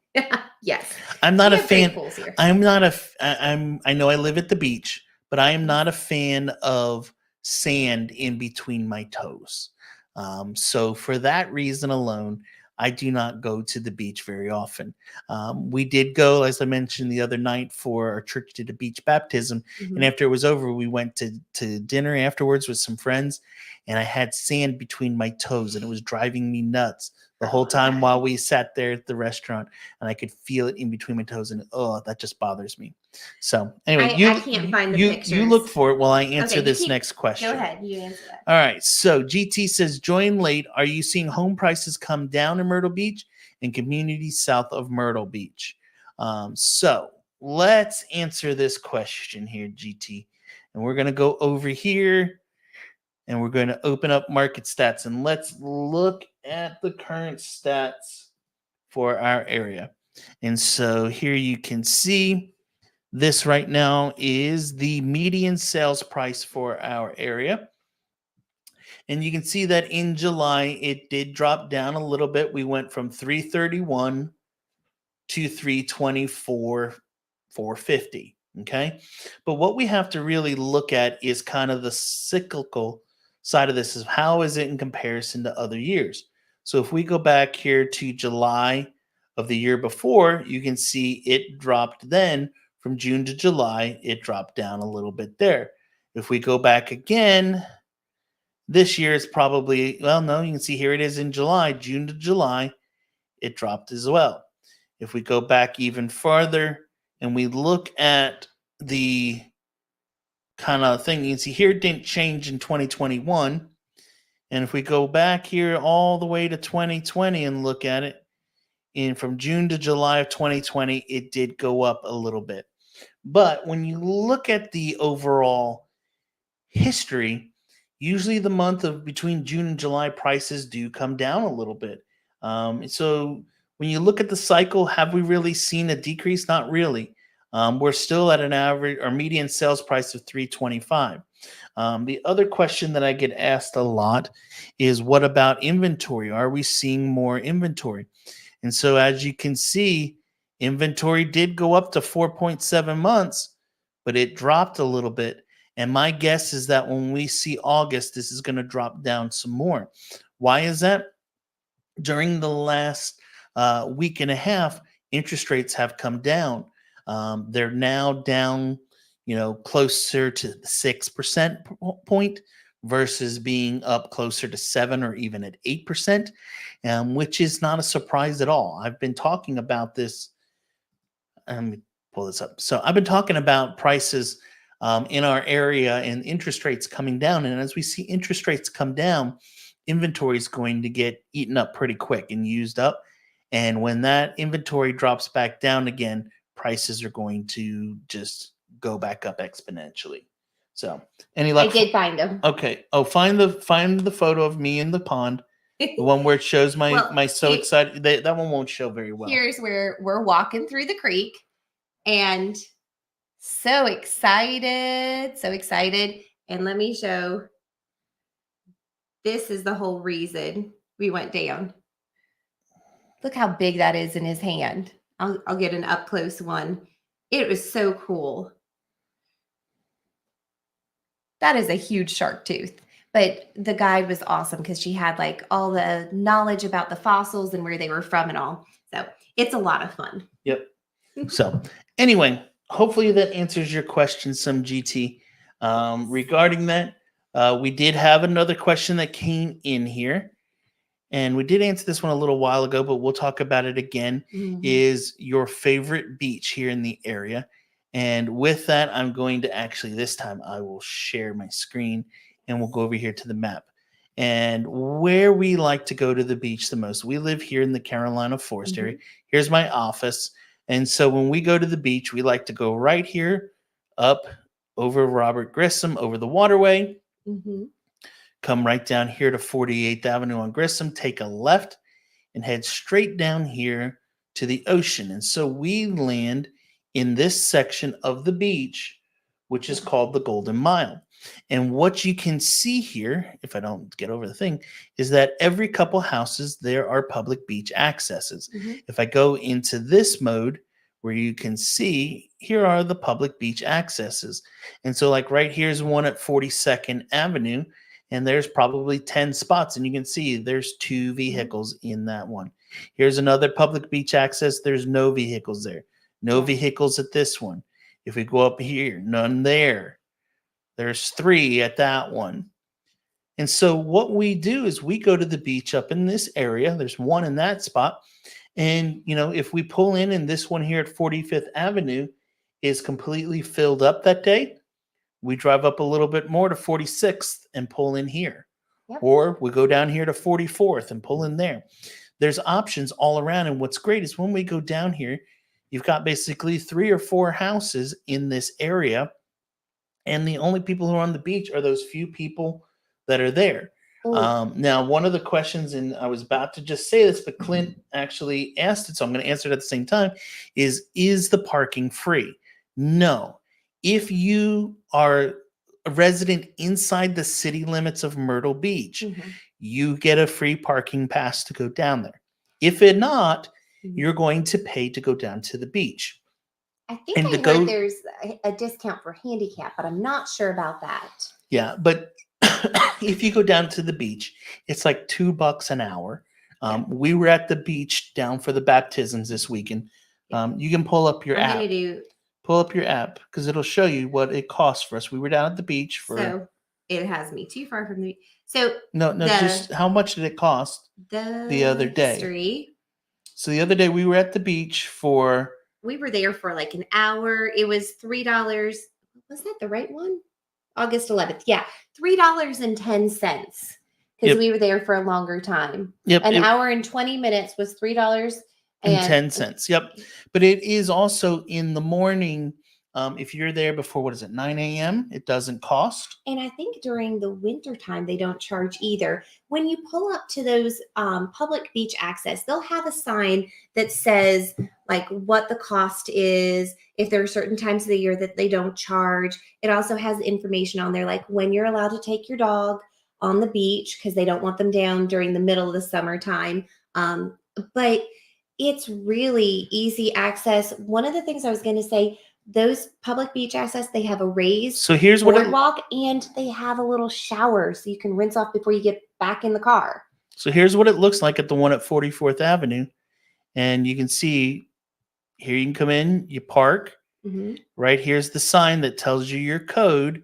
Yes. I'm not We a have great fan. pools here. I'm not a. I know I live at the beach, but I am not a fan of sand in between my toes. So for that reason alone, I do not go to the beach very often. We did go, as I mentioned the other night, for our church did a beach baptism, and after it was over, we went to dinner afterwards with some friends, and I had sand between my toes, and it was driving me nuts the whole time while we sat there at the restaurant, and I could feel it in between my toes, and that just bothers me. So anyway, I can't find the you pictures. look for it while I answer Okay, this next question. Go ahead, you answer that. All right. So GT says, join late. Are you seeing home prices come down in Myrtle Beach and communities south of Myrtle Beach? So let's answer this question here, GT. And we're going to go over here and we're going to open up market stats, and let's look at the current stats for our area. And so here you can see this right now is the median sales price for our area. And you can see that in July, it did drop down a little bit. We went from 331 to 324, 450. Okay. But what we have to really look at is kind of the cyclical side of this, is how is it in comparison to other years? So if we go back here to July of the year before, you can see it dropped then from June to July, it dropped down a little bit there. If we go back again, this year is probably, well, no, you can see here it is in July, June to July, it dropped as well. If we go back even farther and we look at the kind of thing, you can see here it didn't change in 2021. And if we go back here all the way to 2020 and look at it, from June to July of 2020, it did go up a little bit. But when you look at the overall history, usually the month of between June and July, prices do come down a little bit. So when you look at the cycle, have we really seen a decrease? Not really. We're still at an average or median sales price of 325. The other question that I get asked a lot is, what about inventory? Are we seeing more inventory? And so, as you can see, inventory did go up to 4.7 months, but it dropped a little bit. And my guess is that when we see August, this is going to drop down some more. Why is that? During the last week and a half, interest rates have come down. They're now down, closer to the 6% point versus being up closer to 7 or even at 8%, which is not a surprise at all. I've been talking about this. Let me pull this up. So I've been talking about prices in our area and interest rates coming down. And as we see interest rates come down, inventory is going to get eaten up pretty quick and used up. And when that inventory drops back down again, prices are going to just go back up exponentially. So, any luck? I did find them. Okay. Oh, find the photo of me in the pond. The one where it shows my so excited. That one won't show very well. Here's where we're walking through the creek, and so excited. And let me show. This is the whole reason we went down. Look how big that is in his hand. I'll get an up close one. It was so cool. That is a huge shark tooth. But the guide was awesome because she had like all the knowledge about the fossils and where they were from and all. So it's a lot of fun. Yep. So anyway, hopefully that answers your question some, GT. Regarding that, we did have another question that came in here. And we did answer this one a little while ago, but we'll talk about it again. Mhm. Is your favorite beach here in the area? And with that, I'm going to actually, this time I will share my screen and we'll go over here to the map. And where we like to go to the beach the most, we live here in the Carolina Forest area. Here's my office. And so when we go to the beach, we like to go right here up over Robert Grissom, over the waterway. Come right down here to 48th Avenue on Grissom, take a left and head straight down here to the ocean. And so we land in this section of the beach, which is called the Golden Mile. And what you can see here, if I don't get over the thing, is that every couple houses, there are public beach accesses. If I go into this mode where you can see, here are the public beach accesses. And so like right here's one at 42nd Avenue. And there's probably 10 spots. And you can see there's 2 vehicles in that one. Here's another public beach access. There's no vehicles there. No vehicles at this one. If we go up here, none there. There's 3 at that one. And so what we do is we go to the beach up in this area. There's 1 in that spot. And, if we pull in and this one here at 45th Avenue is completely filled up that day, we drive up a little bit more to 46th and pull in here. Or we go down here to 44th and pull in there. There's options all around. And what's great is when we go down here, you've got basically 3 or 4 houses in this area. And the only people who are on the beach are those few people that are there. Now, one of the questions, and I was about to just say this, but Clint actually asked it, so I'm going to answer it at the same time, is the parking free? No. If you are a resident inside the city limits of Myrtle Beach, you get a free parking pass to go down there. If it not, you're going to pay to go down to the beach. I think I heard there's a discount for handicap, but I'm not sure about that. Yeah, but if you go down to the beach, it's like $2 an hour. We were at the beach down for the baptisms this weekend. You can pull up your app. Pull up your app because it'll show you what it costs for us. We were down at the beach for. So it has me too far from the. So no, just how much did it cost the other day? History. So the other day we were at the beach for. We were there for like an hour. It was $3. Was that the right one? August 11th. Yeah, $3.10 because we were there for a longer time. An hour and 20 minutes was $3.10. Yep. But it is also in the morning If you're there before, what is it, 9 a.m., it doesn't cost. And I think during the winter time, they don't charge either. When you pull up to those public beach access, they'll have a sign that says like what the cost is, if there are certain times of the year that they don't charge. It also has information on there like when you're allowed to take your dog on the beach because they don't want them down during the middle of the summertime. But it's really easy access. One of the things I was going to say, those public beach access, they have a raised So here's what boardwalk and they have a little shower so you can rinse off before you get back in the car. So here's what it looks like at the one at 44th Avenue. And you can see here you can come in, you park. Right here's the sign that tells you your code,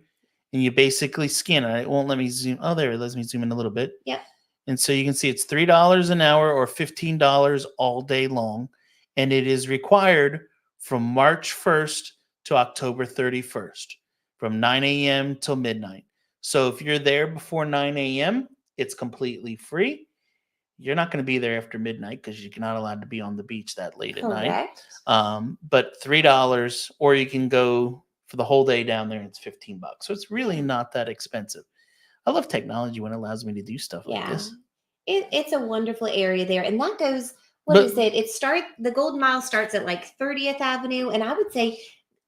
and you basically scan it. It won't let me zoom. Oh, there, it lets me zoom in a little bit. Yep. And so you can see it's $3 an hour or $15 all day long. And it is required from March 1st to October 31st from 9 a.m. till midnight. So if you're there before 9 a.m., it's completely free. You're not going to be there after midnight because you're not allowed to be on the beach that late at night. But $3, or you can go for the whole day down there and it's $15. So it's really not that expensive. I love technology when it allows me to do stuff like this. It's a wonderful area there. And that goes, the Golden Mile starts at like 30th Avenue. And I would say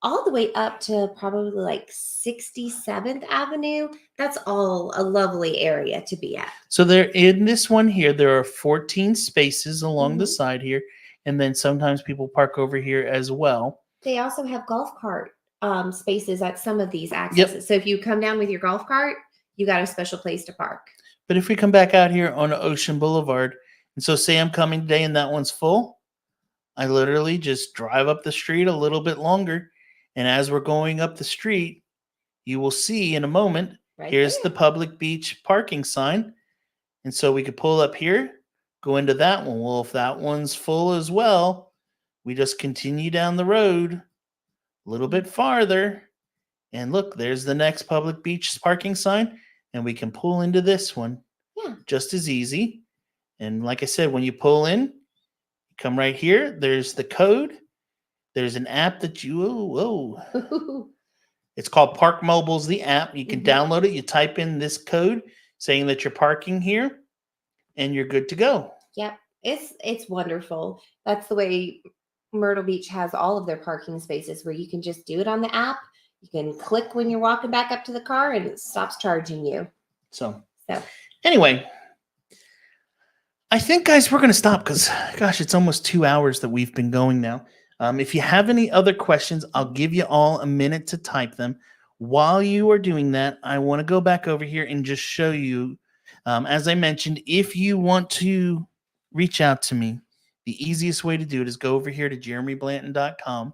all the way up to probably like 67th Avenue. That's all a lovely area to be at. So there in this one here, there are 14 spaces along the side here. And then sometimes people park over here as well. They also have golf cart spaces at some of these accesses. Yep. So if you come down with your golf cart, you got a special place to park. But if we come back out here on Ocean Boulevard, and so say I'm coming today and that one's full, I literally just drive up the street a little bit longer. And as we're going up the street, you will see in a moment, here's the public beach parking sign. And so we could pull up here, go into that one. Well, if that one's full as well, we just continue down the road a little bit farther. And look, there's the next public beach parking sign. And we can pull into this one just as easy. And like I said, when you pull in, you come right here. There's the code. There's an app that it's called Park Mobile's the app. You can download it. You type in this code saying that you're parking here and you're good to go. Yep. It's wonderful. That's the way Myrtle Beach has all of their parking spaces where you can just do it on the app. You can click when you're walking back up to the car and it stops charging you. So anyway, I think, guys, we're going to stop because, gosh, it's almost 2 hours that we've been going now. If you have any other questions, I'll give you all a minute to type them. While you are doing that, I want to go back over here and just show you, as I mentioned, if you want to reach out to me, the easiest way to do it is go over here to jeremyblanton.com.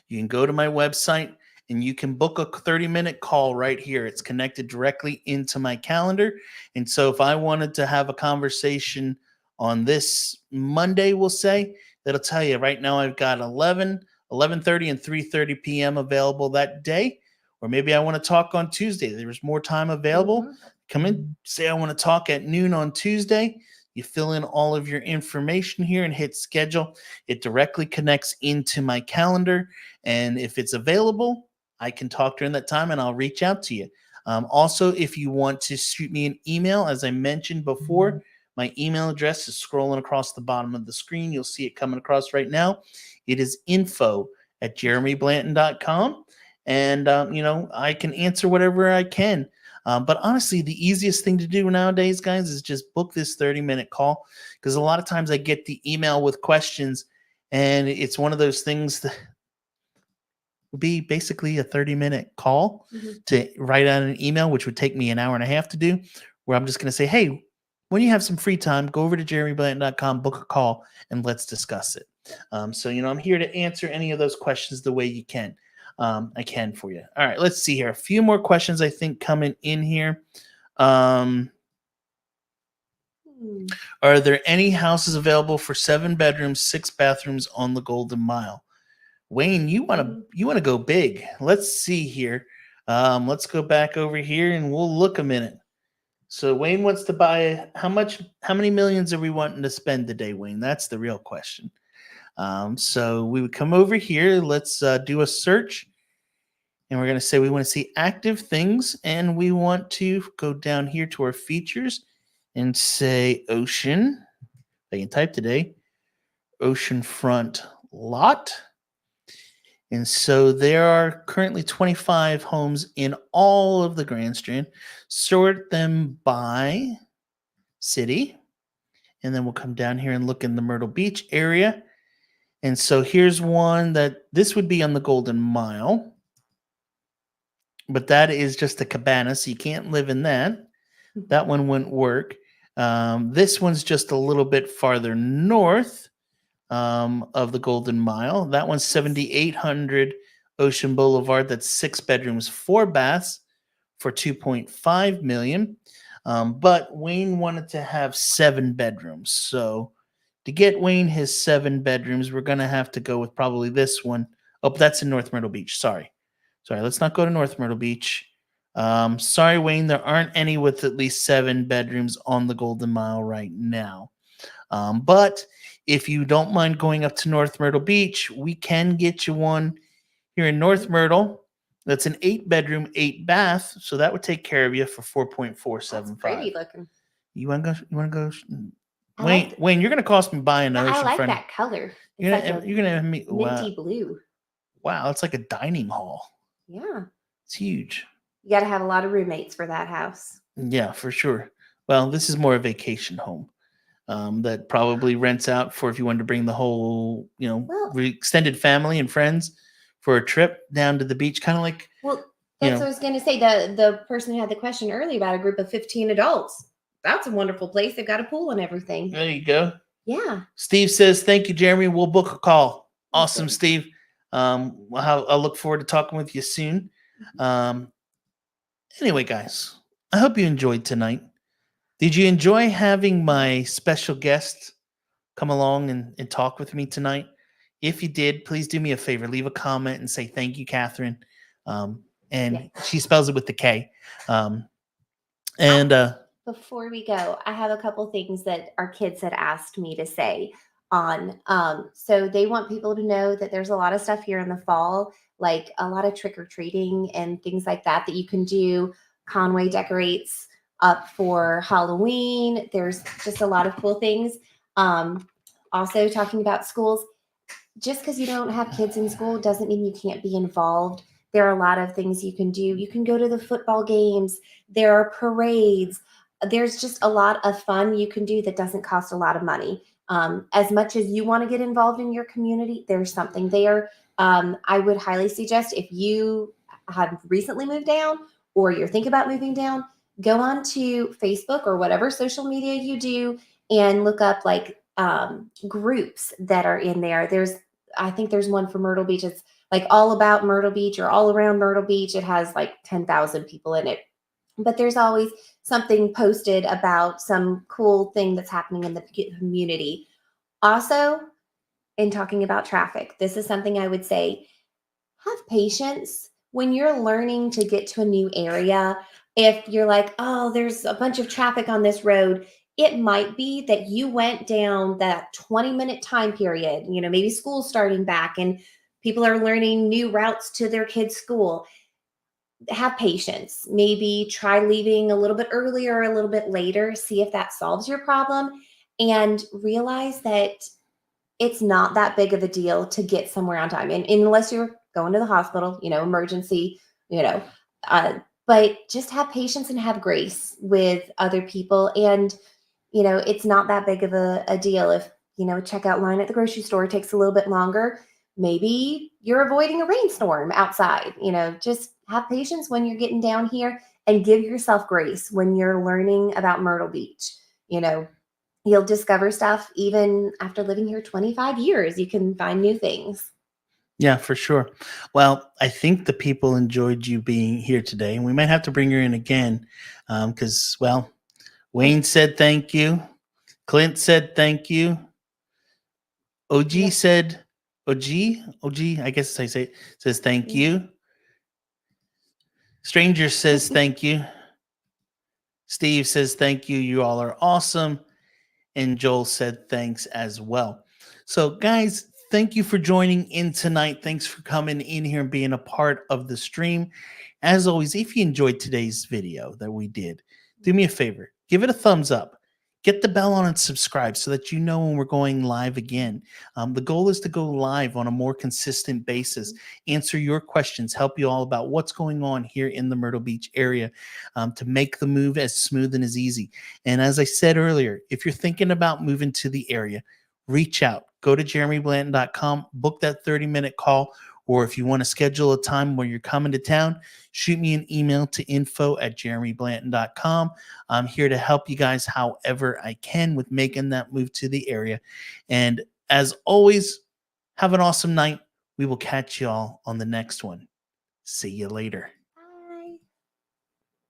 You can go to my website and you can book a 30-minute call right here. It's connected directly into my calendar. And so if I wanted to have a conversation on this Monday, we'll say, that'll tell you right now I've got 11, 11:30, and 3:30 p.m. available that day. Or maybe I want to talk on Tuesday. There's more time available. Come in, say I want to talk at noon on Tuesday. You fill in all of your information here and hit schedule. It directly connects into my calendar. And if it's available, I can talk during that time and I'll reach out to you. Also, if you want to shoot me an email, as I mentioned before, my email address is scrolling across the bottom of the screen. You'll see it coming across right now. It is info@jeremyblanton.com. And, I can answer whatever I can. But honestly, the easiest thing to do nowadays, guys, is just book this 30-minute call. Because a lot of times I get the email with questions, and it's one of those things that would be basically a 30-minute call to write out an email, which would take me an hour and a half to do, where I'm just going to say, hey, when you have some free time, go over to jeremyblanton.com, book a call, and let's discuss it. So I'm here to answer any of those questions the way you can. I can for you. All right, let's see here. A few more questions, I think, coming in here. Are there any houses available for 7 bedrooms, 6 bathrooms on the Golden Mile? Wayne, you want to go big. Let's see here. Let's go back over here and we'll look a minute. So Wayne wants to buy how many millions are we wanting to spend today, Wayne? That's the real question. So we would come over here. Let's do a search. And we're going to say we want to see active things. And we want to go down here to our features and say ocean. I can type today. Oceanfront lot. And so there are currently 25 homes in all of the Grand Strand. Sort them by city. And then we'll come down here and look in the Myrtle Beach area. And so here's one that this would be on the Golden Mile. But that is just a cabana, so you can't live in that. That one wouldn't work. This one's just a little bit farther north of the Golden Mile. That one's 7,800 Ocean Boulevard. That's 6 bedrooms, 4 baths for 2.5 million. But Wayne wanted to have 7 bedrooms. So to get Wayne his 7 bedrooms, we're going to have to go with probably this one. Oh, that's in North Myrtle Beach. Sorry, let's not go to North Myrtle Beach. Sorry, Wayne, there aren't any with at least 7 bedrooms on the Golden Mile right now. But if you don't mind going up to North Myrtle Beach, we can get you one here in North Myrtle. That's an 8 bedroom, 8 bath. So that would take care of you for 4.475. Pretty looking. You want to go? Wayne, you're going to cost me buying an I like oceanfront. that color. You're gonna have me minty blue. Wow, it's like a dining hall. Yeah. It's huge. You got to have a lot of roommates for that house. Yeah, for sure. Well, this is more a vacation home that probably rents out for if you wanted to bring the whole, extended family and friends for a trip down to the beach, kind of like. Well, that's what I was going to say. The person who had the question earlier about a group of 15 adults. That's a wonderful place. They've got a pool and everything. There you go. Yeah. Steve says, "Thank you, Jeremy. We'll book a call." Awesome, okay. Steve. I'll look forward to talking with you soon. Anyway, guys, I hope you enjoyed tonight. Did you enjoy having my special guest come along and talk with me tonight? If you did, please do me a favor. Leave a comment and say thank you, Catherine. She spells it with the K. Before we go, I have a couple things that our kids had asked me to say on. So they want people to know that there's a lot of stuff here in the fall, like a lot of trick-or-treating and things like that you can do. Conway decorates up for Halloween. There's just a lot of cool things. Also talking about schools, just because you don't have kids in school doesn't mean you can't be involved. There are a lot of things you can do. You can go to the football games. There are parades. There's just a lot of fun you can do that doesn't cost a lot of money. As much as you want to get involved in your community, there's something there. I would highly suggest if you have recently moved down or you're thinking about moving down, go on to Facebook or whatever social media you do and look up like groups that are in there. I think there's one for Myrtle Beach. It's like all about Myrtle Beach or all around Myrtle Beach. It has like 10,000 people in it. But there's always something posted about some cool thing that's happening in the community. Also, in talking about traffic, this is something I would say, have patience when you're learning to get to a new area. If you're like, oh, there's a bunch of traffic on this road, it might be that you went down that 20-minute time period, maybe school's starting back and people are learning new routes to their kids' school. Have patience. Maybe try leaving a little bit earlier or a little bit later, see if that solves your problem, and realize that it's not that big of a deal to get somewhere on time. And unless you're going to the hospital, emergency, but just have patience and have grace with other people. And, it's not that big of a deal. If, checkout line at the grocery store takes a little bit longer, maybe you're avoiding a rainstorm outside, just have patience when you're getting down here and give yourself grace when you're learning about Myrtle Beach. You'll discover stuff even after living here 25 years. You can find new things. Yeah, for sure. Well, I think the people enjoyed you being here today, and we might have to bring her in again because, Wayne said thank you. Clint said thank you. OG said, OG, I guess I say it, says thank you. Stranger says thank you. Steve says thank you. You all are awesome. And Joel said thanks as well. So, guys, Thank you for joining in tonight. Thanks for coming in here and being a part of the stream. As always, if you enjoyed today's video that we did, do me a favor, give it a thumbs up. Get the bell on and subscribe so that you know when we're going live again. The goal is to go live on a more consistent basis, answer your questions, help you all about what's going on here in the Myrtle Beach area, to make the move as smooth and as easy. And as I said earlier, if you're thinking about moving to the area, reach out. Go to jeremyblanton.com, book that 30-minute call, or if you want to schedule a time where you're coming to town, shoot me an email to info@jeremyblanton.com. I'm here to help you guys however I can with making that move to the area. And as always, have an awesome night. We will catch you all on the next one. See you later.